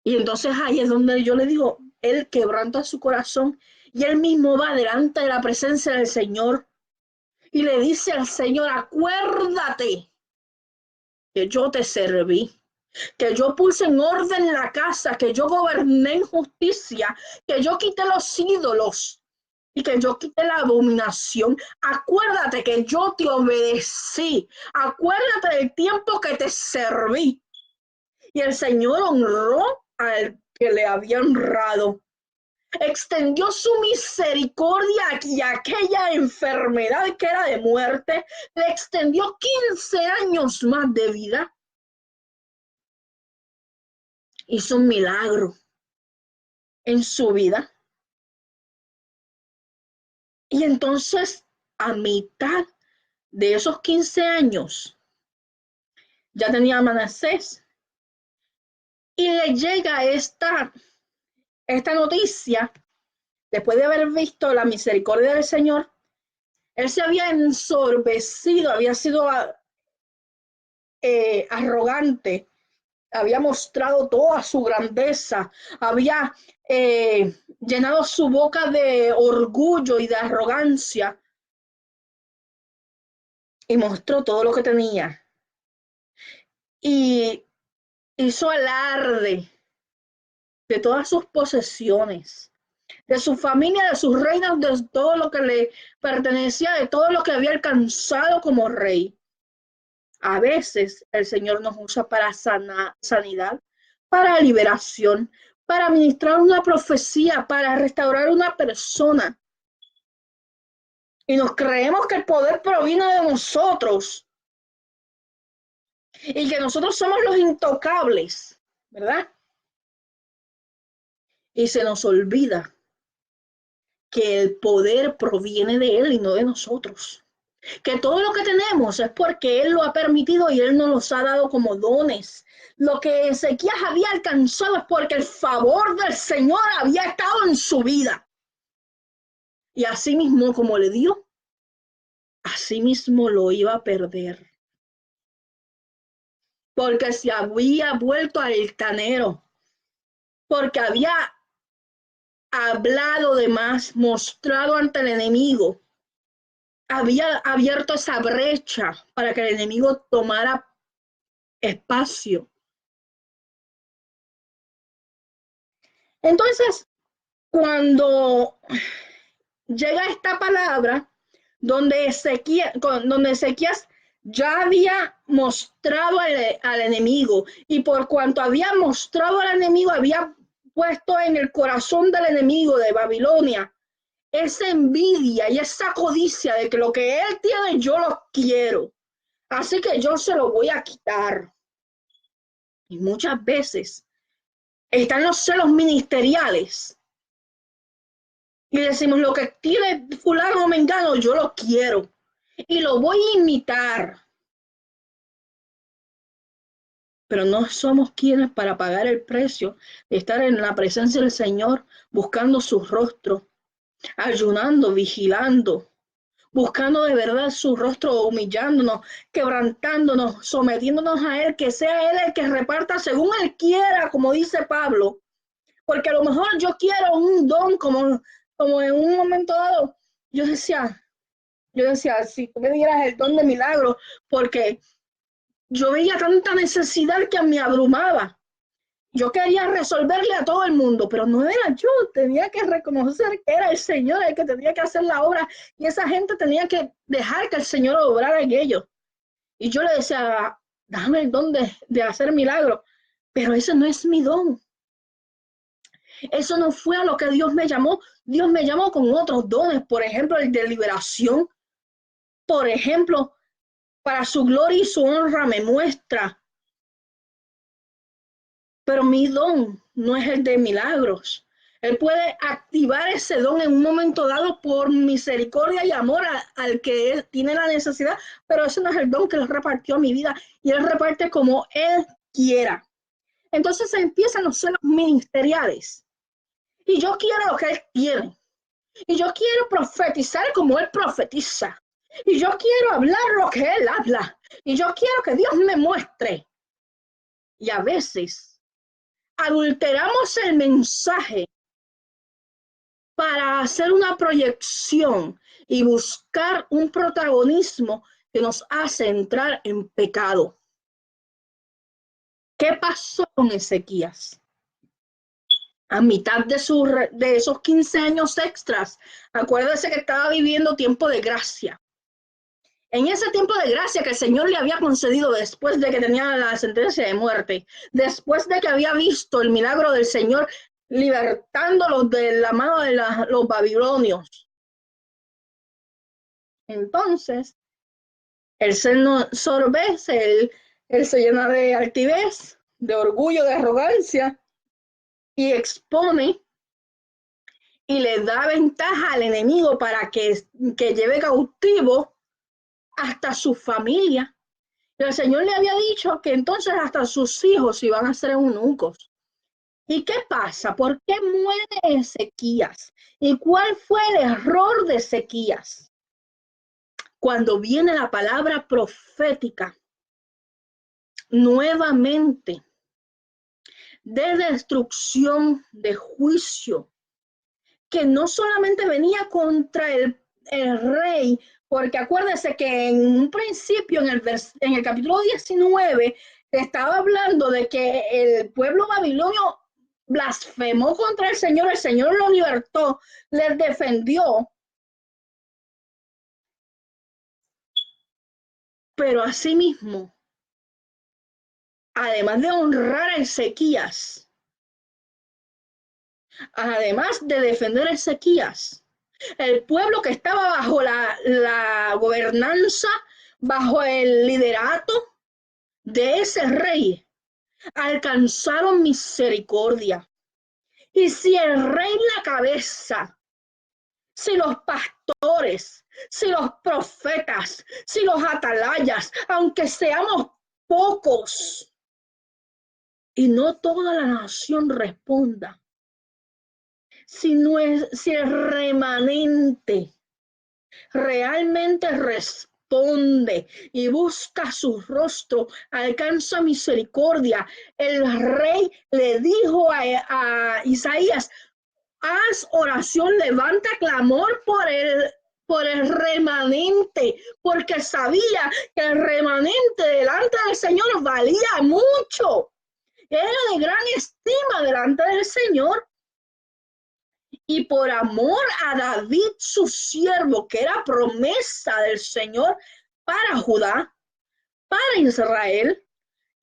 Y entonces ahí es donde yo le digo, él quebranta su corazón y él mismo va delante de la presencia del Señor y le dice al Señor, acuérdate que yo te serví, que yo puse en orden la casa, que yo goberné en justicia, que yo quité los ídolos y que yo quité la abominación. Acuérdate que yo te obedecí, acuérdate del tiempo que te serví. Y el Señor honró al que le había honrado. Extendió su misericordia y aquella enfermedad que era de muerte, le extendió 15 años más de vida. Hizo un milagro en su vida. Y entonces, a mitad de esos 15 años, ya tenía Manasés. Y le llega esta noticia, después de haber visto la misericordia del Señor. Él se había ensorbecido, había sido arrogante, había mostrado toda su grandeza, había llenado su boca de orgullo y de arrogancia y mostró todo lo que tenía. Y hizo alarde de todas sus posesiones, de su familia, de sus reinos, de todo lo que le pertenecía, de todo lo que había alcanzado como rey. A veces el Señor nos usa para sanidad, para liberación, para ministrar una profecía, para restaurar una persona. Y nos creemos que el poder proviene de nosotros y que nosotros somos los intocables, ¿verdad? Y se nos olvida que el poder proviene de Él y no de nosotros. Que todo lo que tenemos es porque Él lo ha permitido y Él nos los ha dado como dones. Lo que Ezequías había alcanzado es porque el favor del Señor había estado en su vida. Y así mismo como le dio, así mismo lo iba a perder. Porque se había vuelto altanero, porque había hablado de más, mostrado ante el enemigo, había abierto esa brecha para que el enemigo tomara espacio. Entonces, cuando llega esta palabra, donde Ezequías ya había mostrado al enemigo, y por cuanto había mostrado al enemigo, había puesto en el corazón del enemigo de Babilonia esa envidia y esa codicia de que lo que él tiene yo lo quiero, así que yo se lo voy a quitar. Y muchas veces están los celos ministeriales y decimos, lo que tiene fulano o mengano yo lo quiero y lo voy a imitar, pero no somos quienes para pagar el precio de estar en la presencia del Señor, buscando su rostro, ayunando, vigilando, buscando de verdad su rostro, humillándonos, quebrantándonos, sometiéndonos a Él, que sea Él el que reparta según Él quiera, como dice Pablo, porque a lo mejor yo quiero un don, como en un momento dado, yo decía, si tú me dieras el don de milagro, porque yo veía tanta necesidad que me abrumaba. Yo quería resolverle a todo el mundo, pero no era yo. Tenía que reconocer que era el Señor el que tenía que hacer la obra y esa gente tenía que dejar que el Señor obrara en ellos. Y yo le decía, dame el don de hacer milagros, pero ese no es mi don. Eso no fue a lo que Dios me llamó. Dios me llamó con otros dones, por ejemplo, el de liberación. Por ejemplo, para su gloria y su honra me muestra. Pero mi don no es el de milagros. Él puede activar ese don en un momento dado por misericordia y amor al que él tiene la necesidad, pero ese no es el don que él repartió a mi vida y él reparte como él quiera. Entonces empiezan los celos ministeriales y yo quiero lo que él quiere y yo quiero profetizar como él profetiza y yo quiero hablar lo que él habla y yo quiero que Dios me muestre. Y a veces adulteramos el mensaje para hacer una proyección y buscar un protagonismo que nos hace entrar en pecado. ¿Qué pasó con Ezequías? A mitad de esos 15 años extras, acuérdese que estaba viviendo tiempo de gracia. En ese tiempo de gracia que el Señor le había concedido después de que tenía la sentencia de muerte, después de que había visto el milagro del Señor libertándolos de la mano de los babilonios. Entonces, él se ensorbece, él se llena de altivez, de orgullo, de arrogancia y expone y le da ventaja al enemigo para que lleve cautivo hasta su familia. Y el Señor le había dicho que entonces hasta sus hijos iban a ser eunucos. ¿Y qué pasa? ¿Por qué muere Ezequías? ¿Y cuál fue el error de Ezequías? Cuando viene la palabra profética, nuevamente, de destrucción, de juicio, que no solamente venía contra el rey, porque acuérdese que en un principio, en el capítulo 19, estaba hablando de que el pueblo babilonio blasfemó contra el Señor lo libertó, les defendió, pero asimismo, además de honrar a Ezequías, además de defender a Ezequías, el pueblo que estaba bajo la gobernanza, bajo el liderato de ese rey, alcanzaron misericordia. Y si el rey la cabeza, si los pastores, si los profetas, si los atalayas, aunque seamos pocos y no toda la nación responda, si el remanente realmente responde y busca su rostro, alcanza misericordia. El rey le dijo a Isaías, haz oración, levanta clamor por el remanente, porque sabía que el remanente delante del Señor valía mucho. Era de gran estima delante del Señor. Y por amor a David, su siervo, que era promesa del Señor para Judá, para Israel,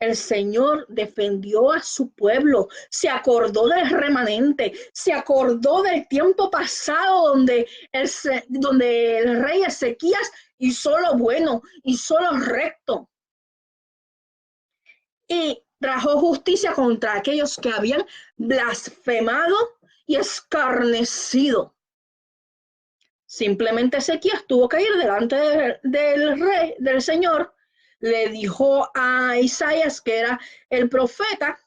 el Señor defendió a su pueblo, se acordó del remanente, se acordó del tiempo pasado donde el rey Ezequías hizo lo bueno, hizo lo recto. Y trajo justicia contra aquellos que habían blasfemado y escarnecido. Simplemente Ezequías tuvo que ir delante del rey, del Señor, le dijo a Isaías, que era el profeta,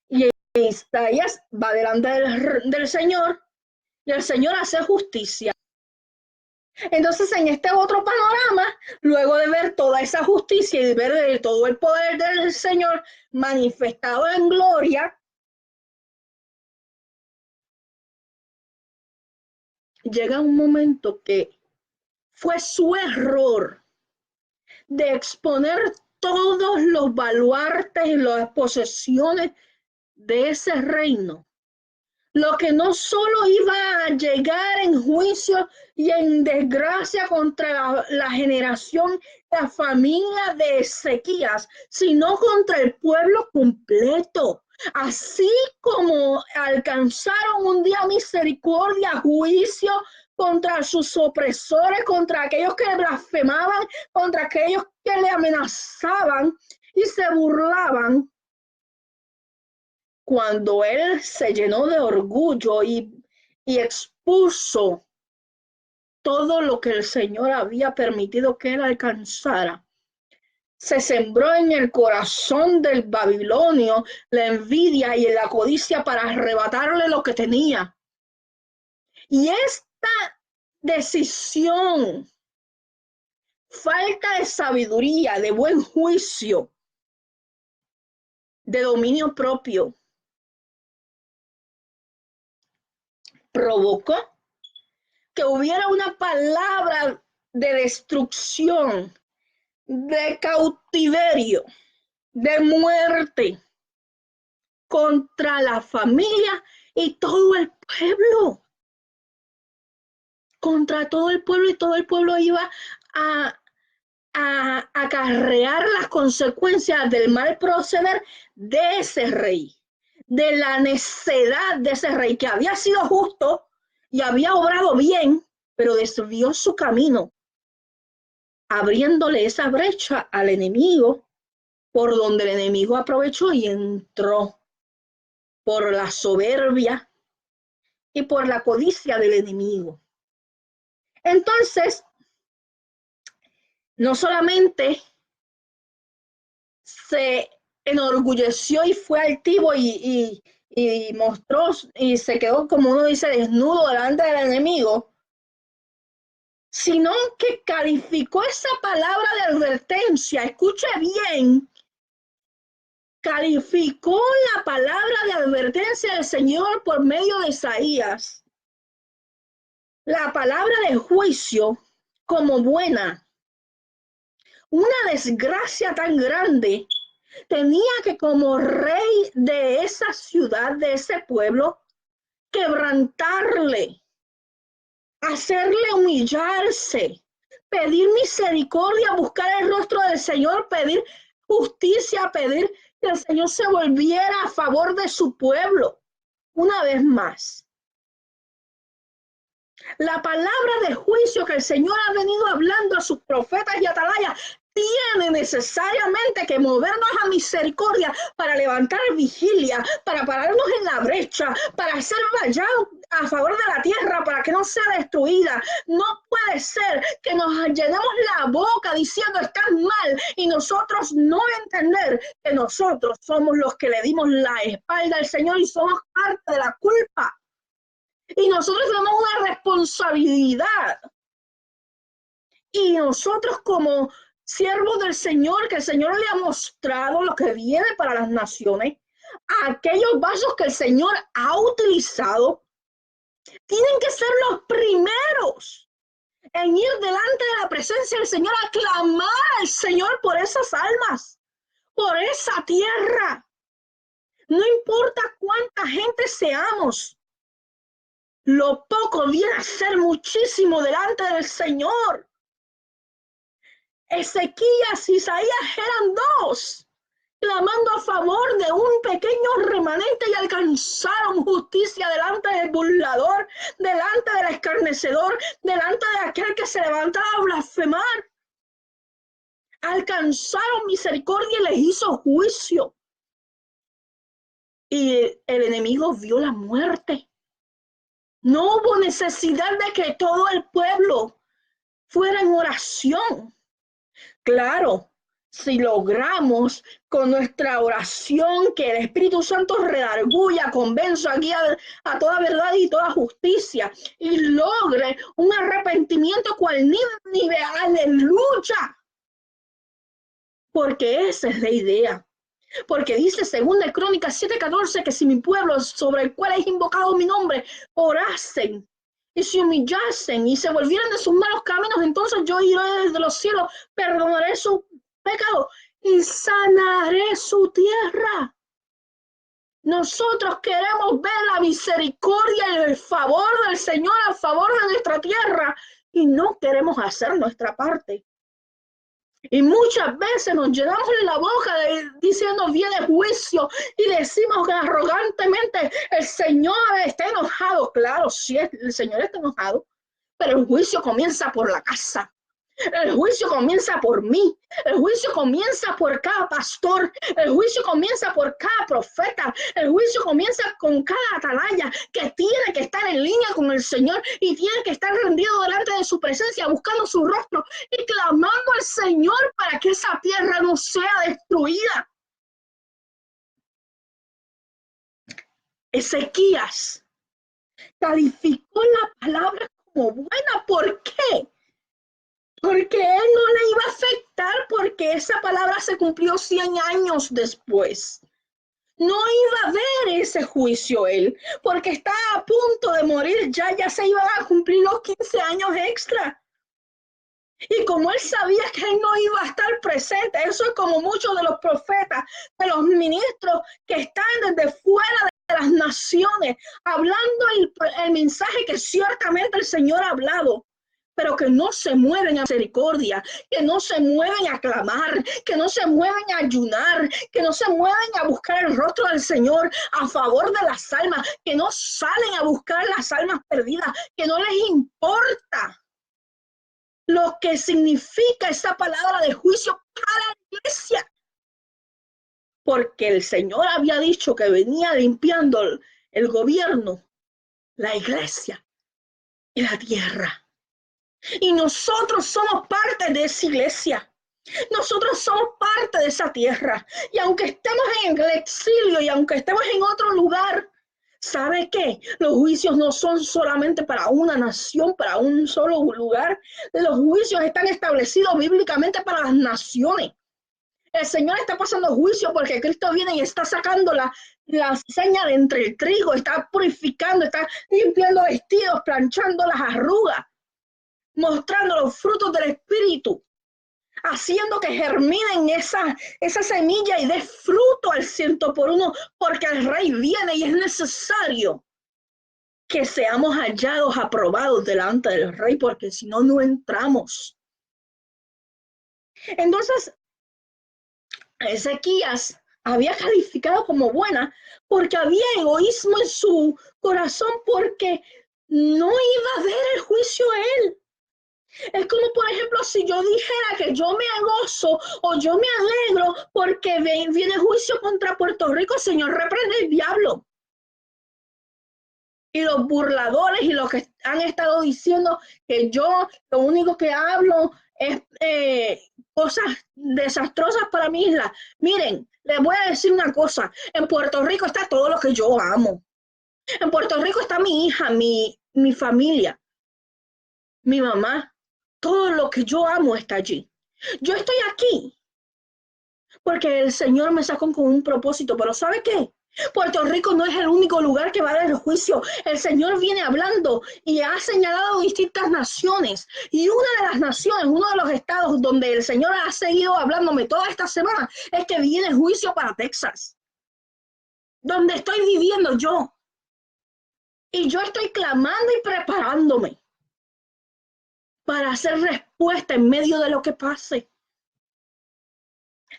y Isaías va delante del Señor, y el Señor hace justicia. Entonces, en este otro panorama, luego de ver toda esa justicia y de ver todo el poder del Señor manifestado en gloria, llega un momento que fue su error de exponer todos los baluartes y las posesiones de ese reino, lo que no solo iba a llegar en juicio y en desgracia contra la generación, la familia de Ezequías, sino contra el pueblo completo. Así como alcanzaron un día misericordia, juicio contra sus opresores, contra aquellos que blasfemaban, contra aquellos que le amenazaban y se burlaban, cuando él se llenó de orgullo y expuso todo lo que el Señor había permitido que él alcanzara, se sembró en el corazón del babilonio la envidia y la codicia para arrebatarle lo que tenía. Y esta decisión, falta de sabiduría, de buen juicio, de dominio propio, provocó que hubiera una palabra de destrucción, de cautiverio, de muerte contra la familia y todo el pueblo. Contra todo el pueblo, y todo el pueblo iba a, acarrear las consecuencias del mal proceder de ese rey, de la necedad de ese rey que había sido justo y había obrado bien, pero desvió su camino, abriéndole esa brecha al enemigo, por donde el enemigo aprovechó y entró por la soberbia y por la codicia del enemigo. Entonces, no solamente se enorgulleció y fue altivo y mostró y se quedó, como uno dice, desnudo delante del enemigo, sino que calificó esa palabra de advertencia. Escuche bien, calificó la palabra de advertencia del Señor por medio de Isaías, la palabra de juicio, como buena. Una desgracia tan grande tenía que, como rey de esa ciudad, de ese pueblo, quebrantarle, hacerle humillarse, pedir misericordia, buscar el rostro del Señor, pedir justicia, pedir que el Señor se volviera a favor de su pueblo. Una vez más, la palabra de juicio que el Señor ha venido hablando a sus profetas y atalayas tiene necesariamente que movernos a misericordia para levantar vigilia, para pararnos en la brecha, para hacer vallado a favor de la tierra, para que no sea destruida. No puede ser que nos llenemos la boca diciendo estás mal y nosotros no entender que nosotros somos los que le dimos la espalda al Señor y somos parte de la culpa. Y nosotros tenemos una responsabilidad. Y nosotros como siervos del Señor, que el Señor le ha mostrado lo que viene para las naciones, aquellos vasos que el Señor ha utilizado, tienen que ser los primeros en ir delante de la presencia del Señor a clamar al Señor por esas almas, por esa tierra. No importa cuánta gente seamos, lo poco viene a ser muchísimo delante del Señor. Ezequías y Isaías eran dos, clamando a favor de un pequeño remanente y alcanzaron justicia delante del burlador, delante del escarnecedor, delante de aquel que se levantaba a blasfemar. Alcanzaron misericordia y les hizo juicio. Y el enemigo vio la muerte. No hubo necesidad de que todo el pueblo fuera en oración. Claro, si logramos con nuestra oración que el Espíritu Santo redarguya, convenza, guía a toda verdad y toda justicia y logre un arrepentimiento cual ni de aleluya. Porque esa es la idea. Porque dice segunda de Crónicas 7:14 que si mi pueblo sobre el cual es invocado mi nombre orasen y se humillasen y se volvieran de sus malos caminos, entonces yo iré desde los cielos, perdonaré su pecado y sanaré su tierra. Nosotros queremos ver la misericordia y el favor del Señor a favor de nuestra tierra y no queremos hacer nuestra parte. Y muchas veces nos llenamos la boca diciendo viene juicio y decimos que arrogantemente el Señor está enojado. Claro, sí, el Señor está enojado, pero el juicio comienza por la casa. El juicio comienza por mí. El juicio comienza por cada pastor. El juicio comienza por cada profeta. El juicio comienza con cada atalaya que tiene que estar en línea con el Señor y tiene que estar rendido delante de su presencia, buscando su rostro y clamando al Señor para que esa tierra no sea destruida. Ezequías calificó la palabra como buena. ¿Por qué? Porque él no le iba a afectar, porque esa palabra se cumplió 100 años después. No iba a ver ese juicio él, porque estaba a punto de morir, ya se iban a cumplir los 15 años extra. Y como él sabía que él no iba a estar presente, eso es como muchos de los profetas, de los ministros que están desde fuera de las naciones, hablando el mensaje que ciertamente el Señor ha hablado, pero que no se mueven a misericordia, que no se mueven a clamar, que no se mueven a ayunar, que no se mueven a buscar el rostro del Señor a favor de las almas, que no salen a buscar las almas perdidas, que no les importa lo que significa esa palabra de juicio para la iglesia. Porque el Señor había dicho que venía limpiando el gobierno, la iglesia y la tierra. Y nosotros somos parte de esa iglesia. Nosotros somos parte de esa tierra. Y aunque estemos en el exilio y aunque estemos en otro lugar, ¿sabe qué? Los juicios no son solamente para una nación, para un solo lugar. Los juicios están establecidos bíblicamente para las naciones. El Señor está pasando juicio porque Cristo viene y está sacando la cizaña de entre el trigo, está purificando, está limpiando vestidos, planchando las arrugas, mostrando los frutos del Espíritu, haciendo que germinen esa semilla y dé fruto al 100 por 1, porque el Rey viene y es necesario que seamos hallados, aprobados delante del Rey, porque si no, no entramos. Entonces, Ezequías había calificado como buena porque había egoísmo en su corazón, porque no iba a ver el juicio a él. Es como, por ejemplo, si yo dijera que yo me gozo o yo me alegro porque viene juicio contra Puerto Rico, Señor, reprende el diablo. Y los burladores y los que han estado diciendo que yo lo único que hablo es cosas desastrosas para mi isla. Miren, les voy a decir una cosa. En Puerto Rico está todo lo que yo amo. En Puerto Rico está mi hija, mi familia, mi mamá. Todo lo que yo amo está allí. Yo estoy aquí porque el Señor me sacó con un propósito, pero ¿sabe qué? Puerto Rico no es el único lugar que va a dar el juicio. El Señor viene hablando y ha señalado distintas naciones. Y una de las naciones, uno de los estados donde el Señor ha seguido hablándome toda esta semana, es que viene juicio para Texas, donde estoy viviendo yo. Y yo estoy clamando y preparándome para hacer respuesta en medio de lo que pase.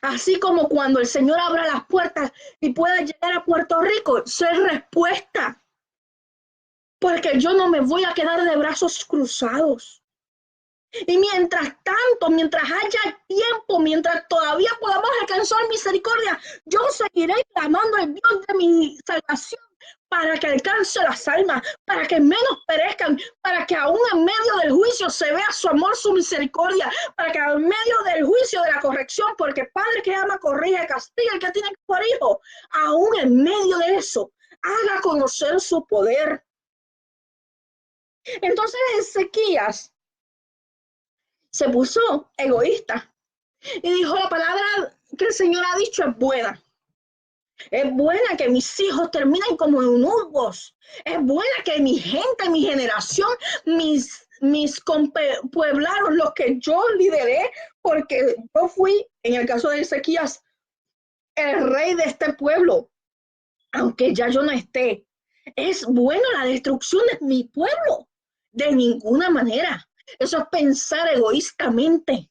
Así como cuando el Señor abra las puertas y pueda llegar a Puerto Rico, ser respuesta. Porque yo no me voy a quedar de brazos cruzados. Y mientras tanto, mientras haya tiempo, mientras todavía podamos alcanzar misericordia, yo seguiré clamando al Dios de mi salvación para que alcance las almas, para que menos perezcan, para que aún en medio del juicio se vea su amor, su misericordia, para que en medio del juicio, de la corrección, porque Padre que ama, corrige, castiga el que tiene por hijo, aún en medio de eso, haga conocer su poder. Entonces Ezequías se puso egoísta y dijo: la palabra que el Señor ha dicho es buena. Es buena que mis hijos terminen como eunucos. Es buena que mi gente, mi generación, mis pueblanos, los que yo lideré, porque yo fui, en el caso de Ezequías, el rey de este pueblo, aunque ya yo no esté. Es bueno la destrucción de mi pueblo. De ninguna manera. Eso es pensar egoístamente.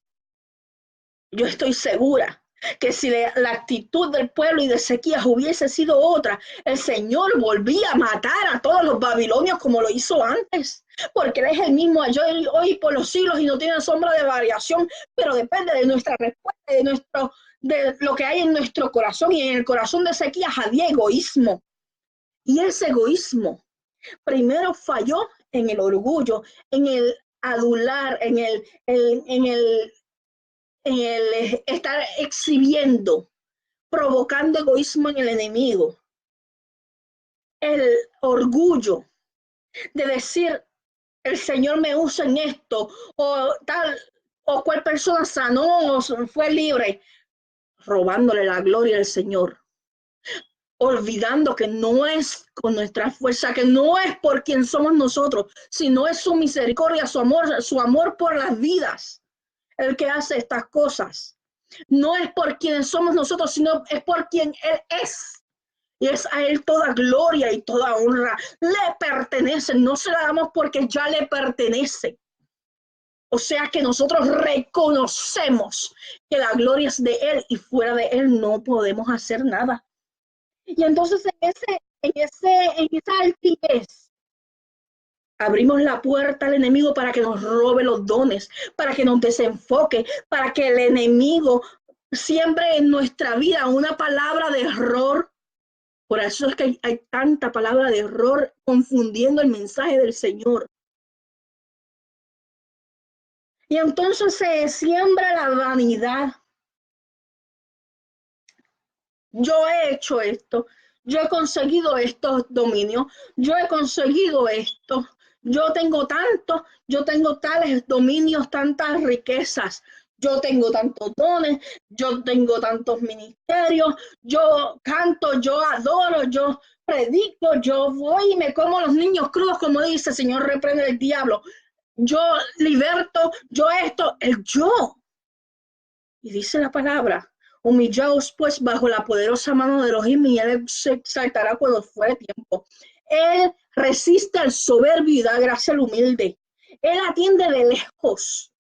Yo estoy segura que si la actitud del pueblo y de Ezequías hubiese sido otra, el Señor volvía a matar a todos los babilonios como lo hizo antes, porque Él es el mismo ayer, hoy por los siglos y no tiene sombra de variación, pero depende de nuestra respuesta, de lo que hay en nuestro corazón. Y en el corazón de Ezequías había egoísmo, y ese egoísmo primero falló en el orgullo, en el adular, en el estar exhibiendo, provocando egoísmo en el enemigo, el orgullo de decir el Señor me usa en esto, o tal o cual persona sanó o fue libre, robándole la gloria al Señor, olvidando que no es con nuestra fuerza, que no es por quien somos nosotros, sino es su misericordia, su amor por las vidas, el que hace estas cosas. No es por quien somos nosotros, sino es por quien Él es. Y es a Él toda gloria y toda honra. Le pertenece, no se la damos porque ya le pertenece. O sea que nosotros reconocemos que la gloria es de Él y fuera de Él no podemos hacer nada. Y entonces en esa altivez abrimos la puerta al enemigo para que nos robe los dones, para que nos desenfoque, para que el enemigo siembre en nuestra vida una palabra de error. Por eso es que hay tanta palabra de error confundiendo el mensaje del Señor. Y entonces se siembra la vanidad. Yo he hecho esto, yo he conseguido estos dominios, yo he conseguido esto, yo tengo tanto, yo tengo tales dominios, tantas riquezas, yo tengo tantos dones, yo tengo tantos ministerios, yo canto, yo adoro, yo predico, yo voy y me como los niños crudos, como dice, Señor, reprende el diablo, yo liberto, yo esto, el yo. Y dice la palabra, humillaos pues bajo la poderosa mano de Elohim y Él se exaltará cuando fuere tiempo. Él resiste al soberbio y da gracia al humilde. Él atiende de lejos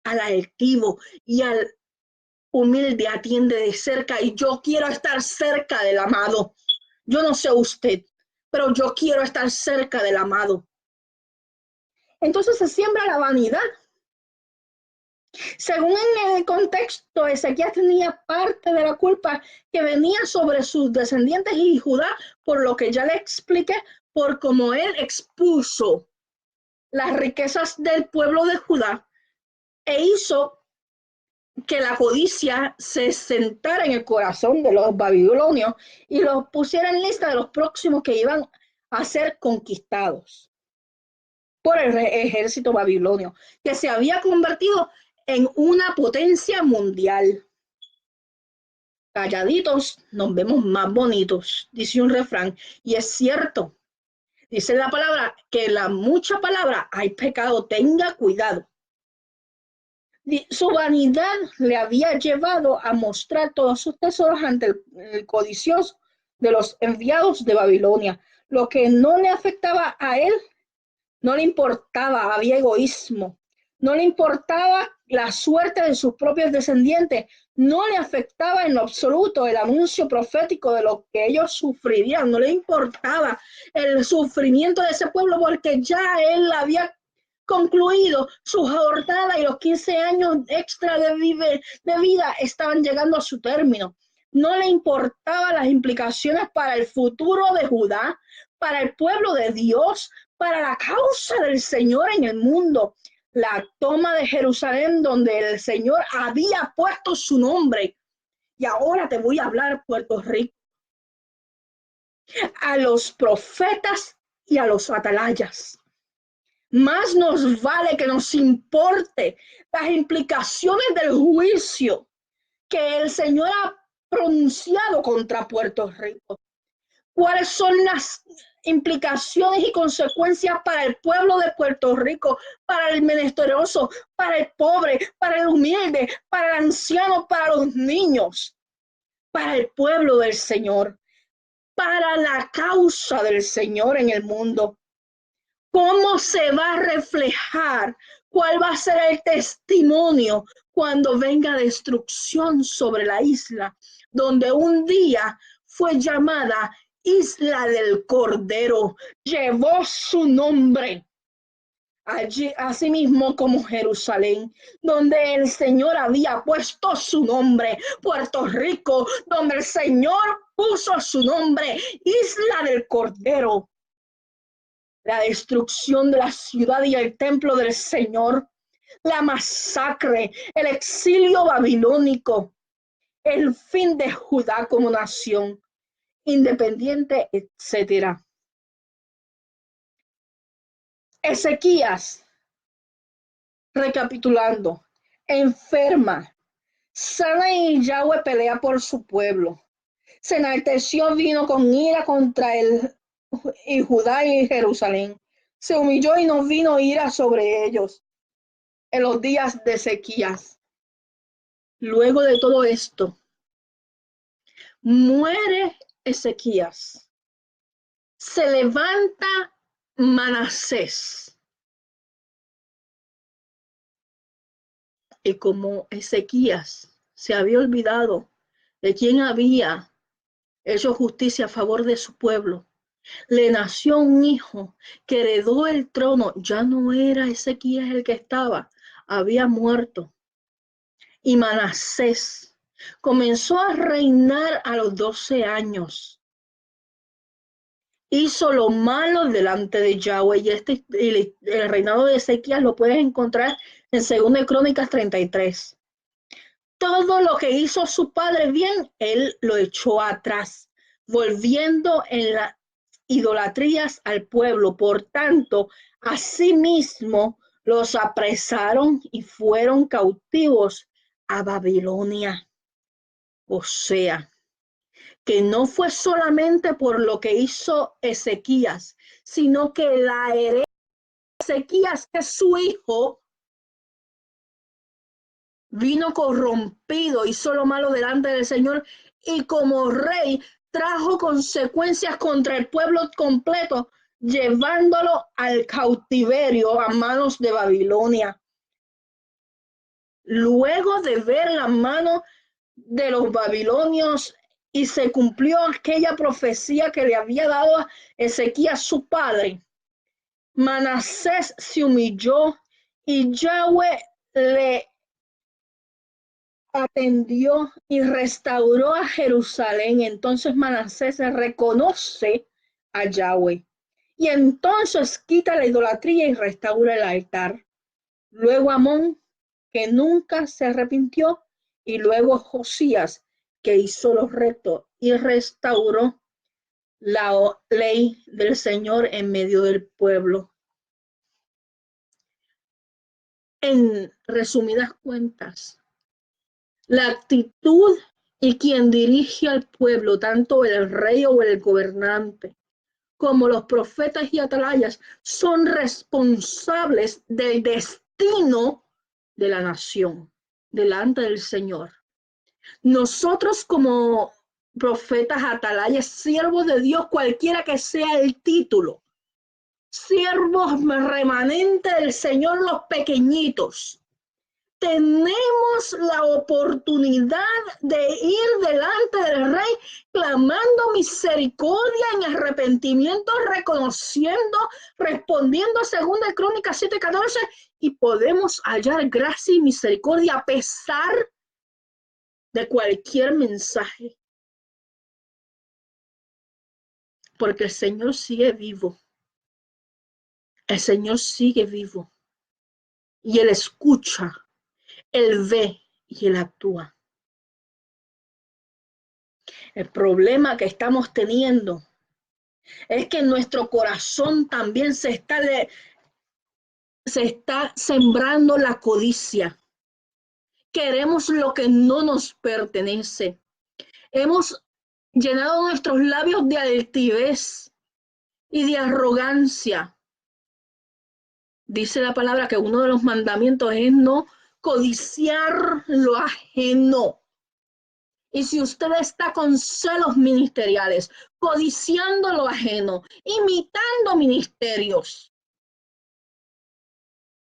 al altivo y al humilde atiende de cerca. Y yo quiero estar cerca del amado. Yo no sé usted, pero yo quiero estar cerca del amado. Entonces se siembra la vanidad. Según en el contexto, Ezequías tenía parte de la culpa que venía sobre sus descendientes y Judá, por lo que ya le expliqué, por cómo él expuso las riquezas del pueblo de Judá e hizo que la codicia se sentara en el corazón de los babilonios y los pusiera en lista de los próximos que iban a ser conquistados por el ejército babilonio, que se había convertido en una potencia mundial. Calladitos nos vemos más bonitos, dice un refrán, y es cierto. Dice la palabra que la mucha palabra hay pecado, tenga cuidado. Su vanidad le había llevado a mostrar todos sus tesoros ante el codicioso de los enviados de Babilonia. Lo que no le afectaba a él, no le importaba, había egoísmo. No le importaba la suerte de sus propios descendientes, no le afectaba en lo absoluto el anuncio profético de lo que ellos sufrirían, no le importaba el sufrimiento de ese pueblo porque ya él había concluido su jornada y los 15 años extra de vida estaban llegando a su término. No le importaban las implicaciones para el futuro de Judá, para el pueblo de Dios, para la causa del Señor en el mundo. La toma de Jerusalén donde el Señor había puesto su nombre. Y ahora te voy a hablar, Puerto Rico, a los profetas y a los atalayas. Más nos vale que nos importe las implicaciones del juicio que el Señor ha pronunciado contra Puerto Rico. ¿Cuáles son las implicaciones y consecuencias para el pueblo de Puerto Rico, para el menesteroso, para el pobre, para el humilde, para el anciano, para los niños, para el pueblo del Señor, para la causa del Señor en el mundo? ¿Cómo se va a reflejar? ¿Cuál va a ser el testimonio? cuando venga destrucción sobre la isla, donde un día fue llamada Isla del Cordero, llevó su nombre. Allí, asimismo como Jerusalén, donde el Señor había puesto su nombre, Puerto Rico, donde el Señor puso su nombre, Isla del Cordero. La destrucción de la ciudad y el templo del Señor, la masacre, el exilio babilónico, el fin de Judá como nación independiente, etcétera. Ezequías, recapitulando, enferma, sana y Yahweh pelea por su pueblo. Se enalteció, vino con ira contra él y Judá y Jerusalén. Se humilló y no vino ira sobre ellos en los días de Ezequías. Luego de todo esto, muere Ezequías. Se levanta Manasés. Y como Ezequías se había olvidado de quién había hecho justicia a favor de su pueblo, le nació un hijo que heredó el trono. Ya no era Ezequías el que estaba, había muerto. Y Manasés comenzó a reinar a los 12 años. Hizo lo malo delante de Yahweh, y el reinado de Ezequías lo puedes encontrar en 2 Crónicas 33. Todo lo que hizo su padre bien, él lo echó atrás, volviendo en las idolatrías al pueblo. Por tanto, asimismo los apresaron y fueron cautivos a Babilonia. O sea, que no fue solamente por lo que hizo Ezequías, sino que la herencia de Ezequías, que es su hijo, vino corrompido, hizo lo malo delante del Señor, y como rey trajo consecuencias contra el pueblo completo, llevándolo al cautiverio a manos de Babilonia. Luego de ver la mano de los babilonios y se cumplió aquella profecía que le había dado a Ezequías su padre, Manasés se humilló y Yahweh le atendió y restauró a Jerusalén. Entonces Manasés reconoce a Yahweh y entonces quita la idolatría y restaura el altar. Luego Amón, que nunca se arrepintió, y luego Josías, que hizo lo recto y restauró la ley del Señor en medio del pueblo. En resumidas cuentas, la actitud y quien dirige al pueblo, tanto el rey o el gobernante, como los profetas y atalayas, son responsables del destino de la nación delante del Señor. Nosotros como profetas, atalayas, siervos de Dios, cualquiera que sea el título, siervos remanentes del Señor, los pequeñitos, tenemos la oportunidad de ir delante del Rey clamando misericordia en arrepentimiento, reconociendo, respondiendo según de Crónicas 7:14, y podemos hallar gracia y misericordia a pesar de cualquier mensaje, porque el Señor sigue vivo. El Señor sigue vivo y Él escucha, Él ve y Él actúa. El problema que estamos teniendo es que en nuestro corazón también se está sembrando la codicia. Queremos lo que no nos pertenece. Hemos llenado nuestros labios de altivez y de arrogancia. Dice la palabra que uno de los mandamientos es no codiciar lo ajeno. Y si usted está con celos ministeriales, codiciando lo ajeno, imitando ministerios,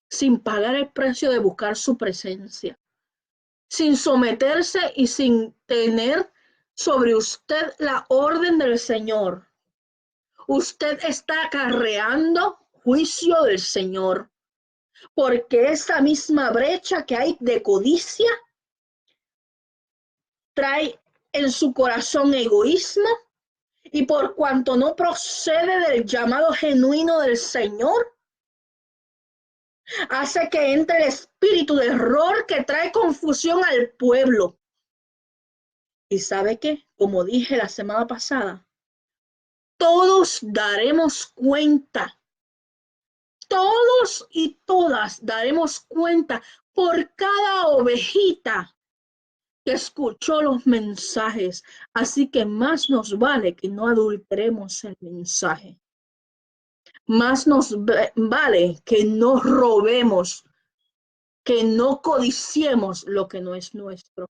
sin pagar el precio de buscar su presencia, sin someterse y sin tener sobre usted la orden del Señor. Usted está acarreando juicio del Señor, porque esa misma brecha que hay de codicia trae en su corazón egoísmo, y por cuanto no procede del llamado genuino del Señor, hace que entre el espíritu de error que trae confusión al pueblo. ¿Y sabe qué? Como dije la semana pasada, todos daremos cuenta, todos y todas daremos cuenta por cada ovejita que escuchó los mensajes. Así que más nos vale que no adulteremos el mensaje. Más nos vale que no robemos, que no codiciemos lo que no es nuestro.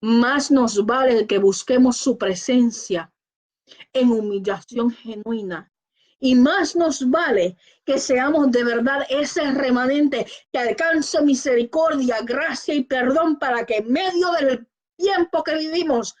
Más nos vale que busquemos su presencia en humillación genuina. Y más nos vale que seamos de verdad ese remanente que alcance misericordia, gracia y perdón, para que en medio del tiempo que vivimos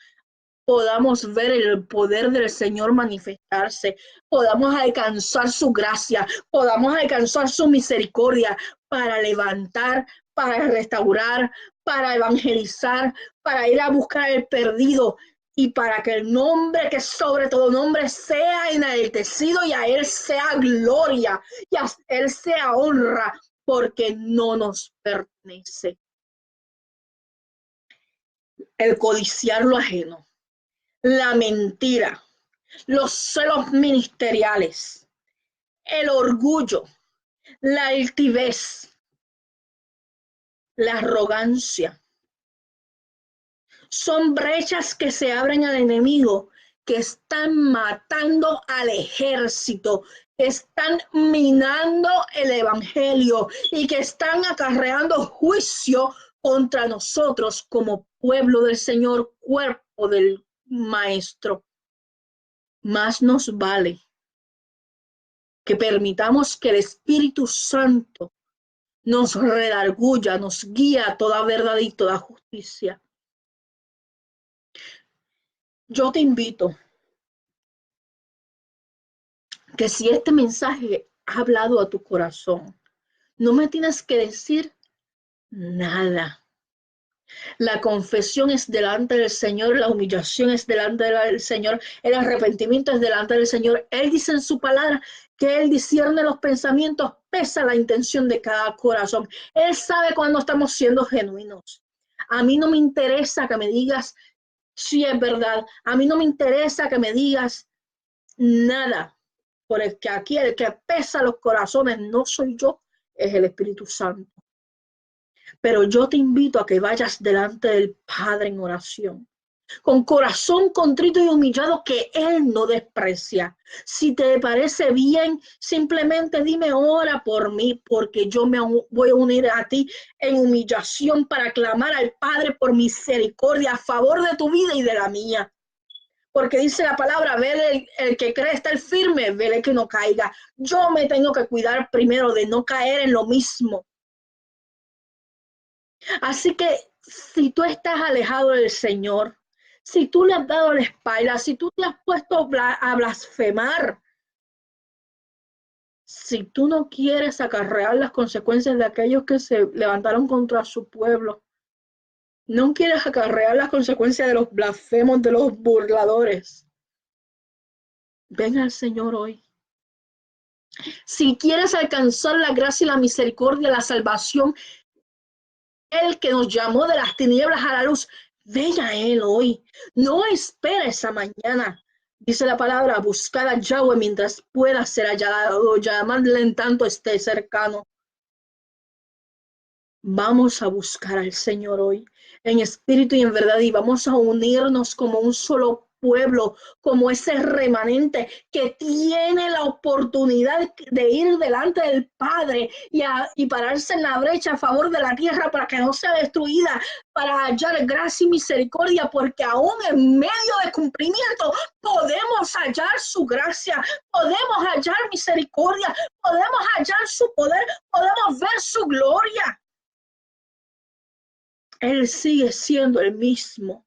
podamos ver el poder del Señor manifestarse, podamos alcanzar su gracia, podamos alcanzar su misericordia para levantar, para restaurar, para evangelizar, para ir a buscar el perdido, y para que el nombre que sobre todo nombre sea enaltecido, y a Él sea gloria, y a Él sea honra, porque no nos pertenece el codiciar lo ajeno, la mentira, los celos ministeriales, el orgullo, la altivez, la arrogancia. Son brechas que se abren al enemigo, que están matando al ejército, que están minando el evangelio y que están acarreando juicio contra nosotros como pueblo del Señor, cuerpo del Maestro. Más nos vale que permitamos que el Espíritu Santo nos redarguya, nos guía a toda verdad y toda justicia. Yo te invito que si este mensaje ha hablado a tu corazón, no me tienes que decir nada. La confesión es delante del Señor, la humillación es delante del Señor, el arrepentimiento es delante del Señor. Él dice en su palabra que Él discierne los pensamientos, pesa la intención de cada corazón. Él sabe cuando estamos siendo genuinos. A mí no me interesa que me digas si es verdad. A mí no me interesa que me digas nada. Porque aquí el que pesa los corazones no soy yo, es el Espíritu Santo. Pero yo te invito a que vayas delante del Padre en oración, con corazón contrito y humillado, que Él no desprecia. Si te parece bien, simplemente dime, ora por mí, porque yo me voy a unir a ti en humillación para clamar al Padre por misericordia a favor de tu vida y de la mía. Porque dice la palabra, vele el que cree estar firme, vele que no caiga. Yo me tengo que cuidar primero de no caer en lo mismo. Así que si tú estás alejado del Señor, si tú le has dado la espalda, si tú te has puesto a blasfemar, si tú no quieres acarrear las consecuencias de aquellos que se levantaron contra su pueblo, no quieres acarrear las consecuencias de los blasfemos, de los burladores, ven al Señor hoy. Si quieres alcanzar la gracia y la misericordia, la salvación, el que nos llamó de las tinieblas a la luz, ven a Él hoy. No esperes a mañana. Dice la palabra, buscar a Yahweh mientras pueda ser hallado, llamarle en tanto esté cercano. Vamos a buscar al Señor hoy, en espíritu y en verdad, y vamos a unirnos como un solo pueblo, como ese remanente que tiene la oportunidad de ir delante del Padre y pararse en la brecha a favor de la tierra para que no sea destruida, para hallar gracia y misericordia, porque aún en medio de cumplimiento podemos hallar su gracia, podemos hallar misericordia, podemos hallar su poder, podemos ver su gloria. Él sigue siendo el mismo,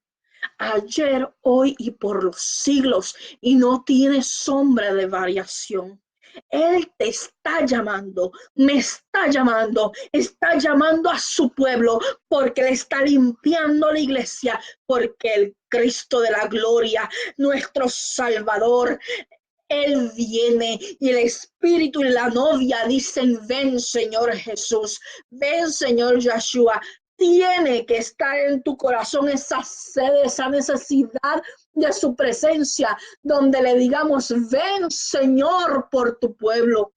ayer, hoy y por los siglos, y no tiene sombra de variación. Él te está llamando, me está llamando a su pueblo, porque le está limpiando la iglesia, porque el Cristo de la gloria, nuestro Salvador, Él viene, y el Espíritu y la novia dicen: ven, Señor Jesús, ven, Señor Yeshua. Tiene que estar en tu corazón esa sed, esa necesidad de su presencia, donde le digamos: ven, Señor, por tu pueblo.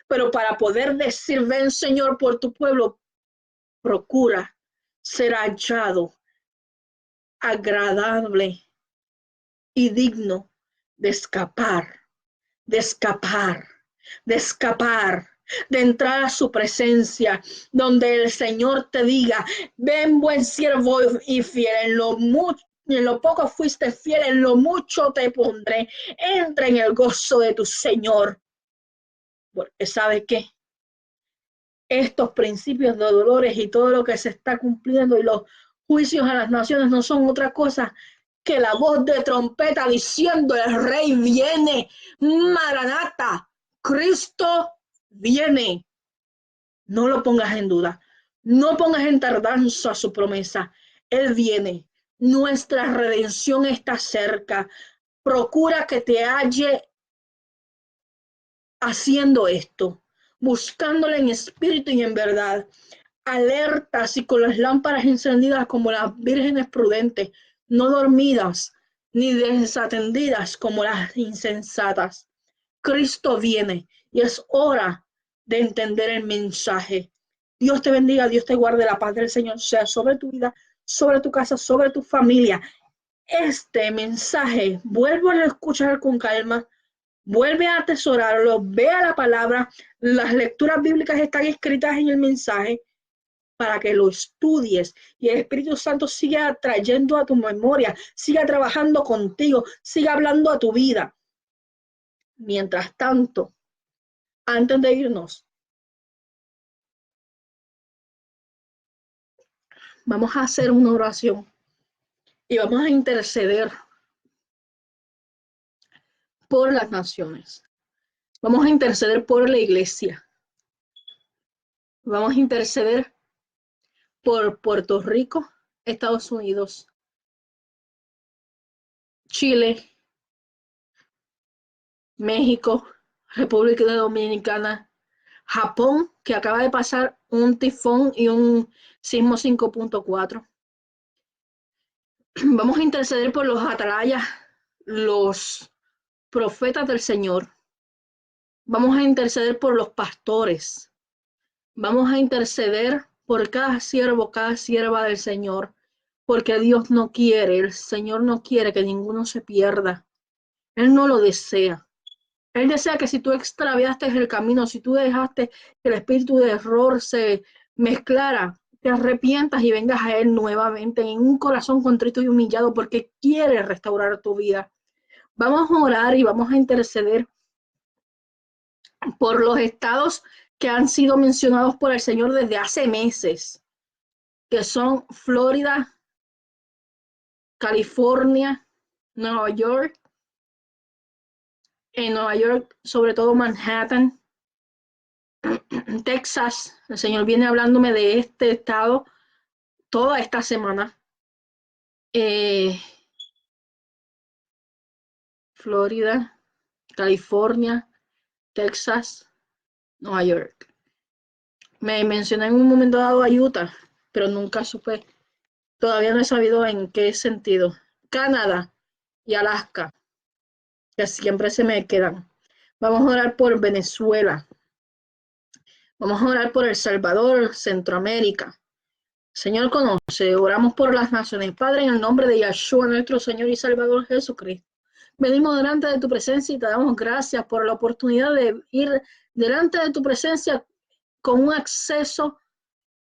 Pero para poder decir: ven, Señor, por tu pueblo, procura ser hallado, agradable y digno de escapar, de escapar, de escapar, de entrar a su presencia, donde el Señor te diga: ven, buen siervo y fiel, en lo poco fuiste fiel, en lo mucho te pondré. Entra en el gozo de tu Señor, porque ¿sabe qué? Estos principios de dolores y todo lo que se está cumpliendo y los juicios a las naciones no son otra cosa que la voz de trompeta diciendo: el Rey viene, Maranata, Cristo viene. No lo pongas en duda, no pongas en tardanza su promesa. Él viene, nuestra redención está cerca. Procura que te halle haciendo esto, buscándole en espíritu y en verdad, alertas y con las lámparas encendidas como las vírgenes prudentes, no dormidas ni desatendidas como las insensatas. Cristo viene y es hora de entender el mensaje. Dios te bendiga, Dios te guarde, la paz del Señor sea sobre tu vida, sobre tu casa, sobre tu familia. Este mensaje, vuelvo a escuchar con calma, vuelve a atesorarlo, vea la palabra, las lecturas bíblicas están escritas en el mensaje para que lo estudies y el Espíritu Santo siga trayendo a tu memoria, siga trabajando contigo, siga hablando a tu vida. Mientras tanto, antes de irnos, vamos a hacer una oración y vamos a interceder por las naciones. Vamos a interceder por la iglesia. Vamos a interceder por Puerto Rico, Estados Unidos, Chile, México, República Dominicana, Japón, que acaba de pasar un tifón y un sismo 5.4. Vamos a interceder por los atalayas, los profetas del Señor. Vamos a interceder por los pastores. Vamos a interceder por cada siervo, cada sierva del Señor, porque Dios no quiere, el Señor no quiere que ninguno se pierda. Él no lo desea. Él desea que si tú extraviaste el camino, si tú dejaste que el espíritu de error se mezclara, te arrepientas y vengas a Él nuevamente en un corazón contrito y humillado, porque quiere restaurar tu vida. Vamos a orar y vamos a interceder por los estados que han sido mencionados por el Señor desde hace meses, que son Florida, California, Nueva York, en Nueva York, sobre todo Manhattan, Texas. El Señor viene hablándome de este estado toda esta semana. Florida, California, Texas, Nueva York. Me mencioné en un momento dado a Utah, pero nunca supe, todavía no he sabido en qué sentido. Canadá y Alaska, que siempre se me quedan. Vamos a orar por Venezuela. Vamos a orar por El Salvador, Centroamérica. Señor conoce, oramos por las naciones. Padre, en el nombre de Yeshua, nuestro Señor y Salvador Jesucristo, venimos delante de tu presencia y te damos gracias por la oportunidad de ir delante de tu presencia con un acceso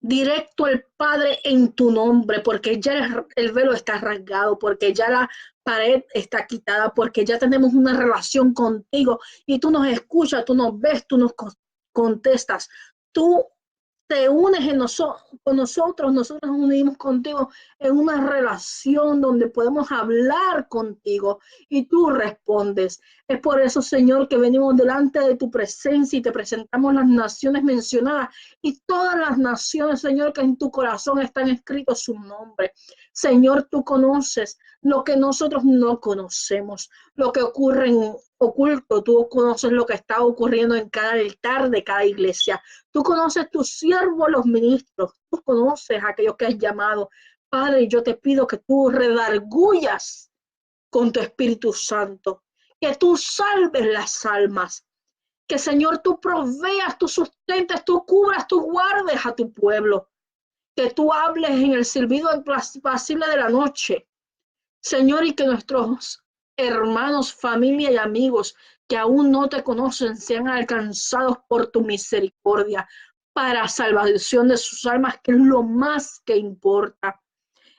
directo al Padre en tu nombre, porque ya el velo está rasgado, porque ya la pared está quitada, porque ya tenemos una relación contigo y tú nos escuchas, tú nos ves, tú nos contestas. Tú te unes con nosotros nos unimos contigo en una relación donde podemos hablar contigo y tú respondes. Es por eso, Señor, que venimos delante de tu presencia y te presentamos las naciones mencionadas y todas las naciones, Señor, que en tu corazón están escritos su nombre. Señor, tú conoces lo que nosotros no conocemos, lo que ocurre en oculto. Tú conoces lo que está ocurriendo en cada altar de cada iglesia. Tú conoces tus siervos, los ministros. Tú conoces a aquellos que has llamado. Padre, yo te pido que tú redargullas con tu Espíritu Santo, que tú salves las almas, que Señor tú proveas, tú sustentes, tú cubras, tú guardes a tu pueblo, que tú hables en el silbido impasible de la noche, Señor, y que nuestros hermanos, familia y amigos que aún no te conocen sean alcanzados por tu misericordia para salvación de sus almas, que es lo más que importa.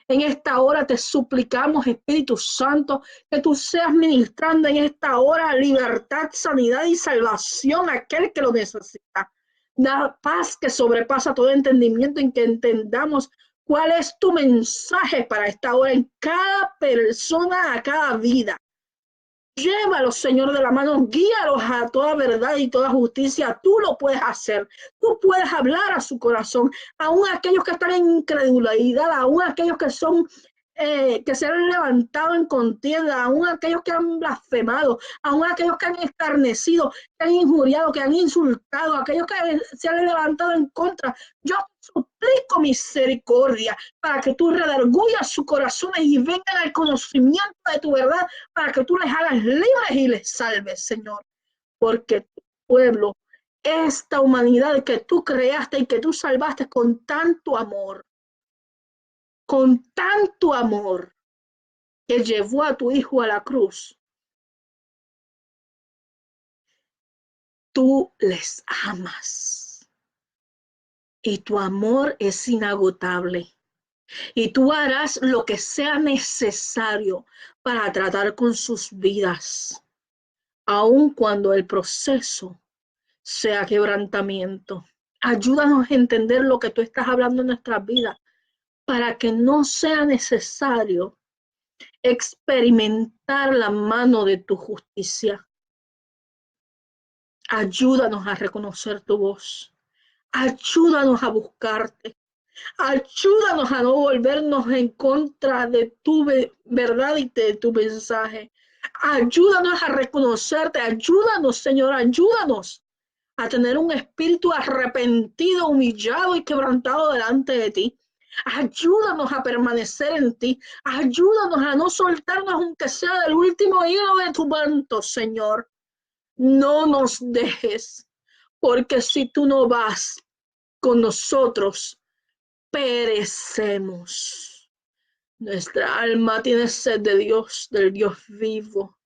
En esta hora te suplicamos, Espíritu Santo, que tú seas ministrando en esta hora libertad, sanidad y salvación a aquel que lo necesita. Da paz que sobrepasa todo entendimiento, en que entendamos cuál es tu mensaje para esta hora en cada persona, a cada vida. Llévalos, Señor, de la mano, guíalos a toda verdad y toda justicia. Tú lo puedes hacer. Tú puedes hablar a su corazón, aún aquellos que están en incredulidad, aún aquellos que son que se han levantado en contienda, aún aquellos que han blasfemado, aún aquellos que han escarnecido, que han injuriado, que han insultado, aquellos que se han levantado en contra. Yo suplico misericordia para que tú redargullas sus corazones y vengan al conocimiento de tu verdad, para que tú les hagas libres y les salves, Señor. Porque tu pueblo, esta humanidad que tú creaste y que tú salvaste con tanto amor, que llevó a tu Hijo a la cruz, tú les amas y tu amor es inagotable. Y tú harás lo que sea necesario para tratar con sus vidas, aun cuando el proceso sea quebrantamiento. Ayúdanos a entender lo que tú estás hablando en nuestras vidas para que no sea necesario experimentar la mano de tu justicia. Ayúdanos a reconocer tu voz. Ayúdanos a buscarte. Ayúdanos a no volvernos en contra de tu verdad y de tu mensaje. Ayúdanos a reconocerte. Ayúdanos, Señor. Ayúdanos a tener un espíritu arrepentido, humillado y quebrantado delante de ti. Ayúdanos a permanecer en ti. Ayúdanos a no soltarnos aunque sea del último hilo de tu manto, Señor. No nos dejes, porque si tú no vas con nosotros, perecemos. Nuestra alma tiene sed de Dios, del Dios vivo.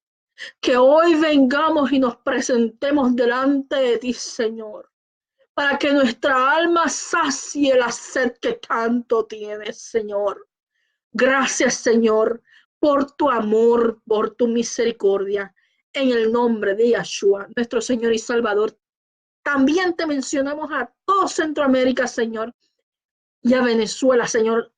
Que hoy vengamos y nos presentemos delante de ti, Señor, para que nuestra alma sacie la sed que tanto tienes, Señor. Gracias, Señor, por tu amor, por tu misericordia. En el nombre de Yeshua, nuestro Señor y Salvador. También te mencionamos a todo Centroamérica, Señor, y a Venezuela, Señor,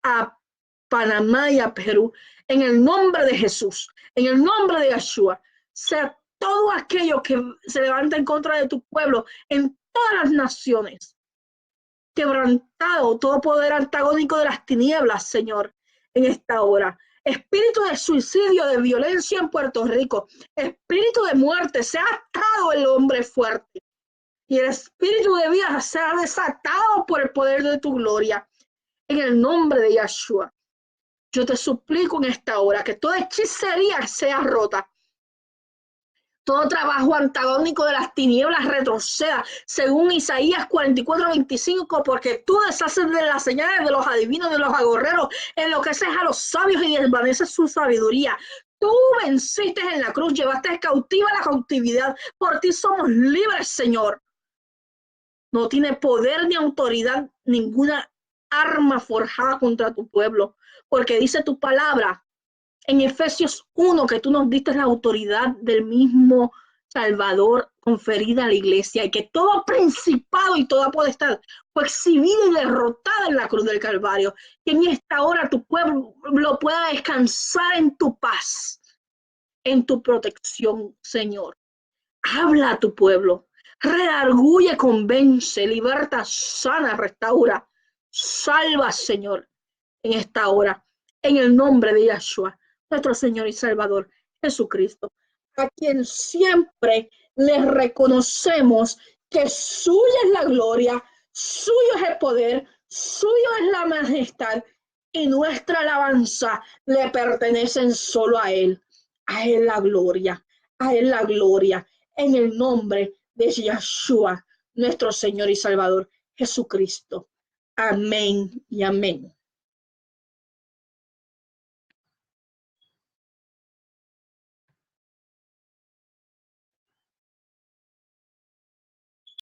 a Panamá y a Perú, en el nombre de Jesús, en el nombre de Yeshua, sea todo aquello que se levanta en contra de tu pueblo en todas las naciones, quebrantado todo poder antagónico de las tinieblas, Señor, en esta hora. Espíritu de suicidio, de violencia en Puerto Rico, espíritu de muerte, se ha atado el hombre fuerte y el espíritu de vida se ha desatado por el poder de tu gloria, en el nombre de Yeshua. Yo te suplico en esta hora que toda hechicería sea rota. Todo trabajo antagónico de las tinieblas retroceda, según Isaías 44:25, porque tú deshaces de las señales de los adivinos, de los agorreros, enloqueces a los sabios y desvaneces su sabiduría. Tú venciste en la cruz, llevaste cautiva la cautividad. Por ti somos libres, Señor. No tiene poder ni autoridad ninguna arma forjada contra tu pueblo, porque dice tu palabra en Efesios 1 que tú nos diste la autoridad del mismo Salvador conferida a la iglesia y que todo principado y toda potestad fue exhibida y derrotada en la cruz del Calvario. Que en esta hora tu pueblo pueda descansar en tu paz, en tu protección, Señor. Habla a tu pueblo, redarguye, convence, liberta, sana, restaura, salva, Señor, en esta hora, en el nombre de Yahshua, nuestro Señor y Salvador, Jesucristo, a quien siempre le reconocemos que suya es la gloria, suyo es el poder, suyo es la majestad, y nuestra alabanza le pertenecen solo a Él la gloria, a Él la gloria, en el nombre de Yahshua, nuestro Señor y Salvador, Jesucristo. Amén y amén.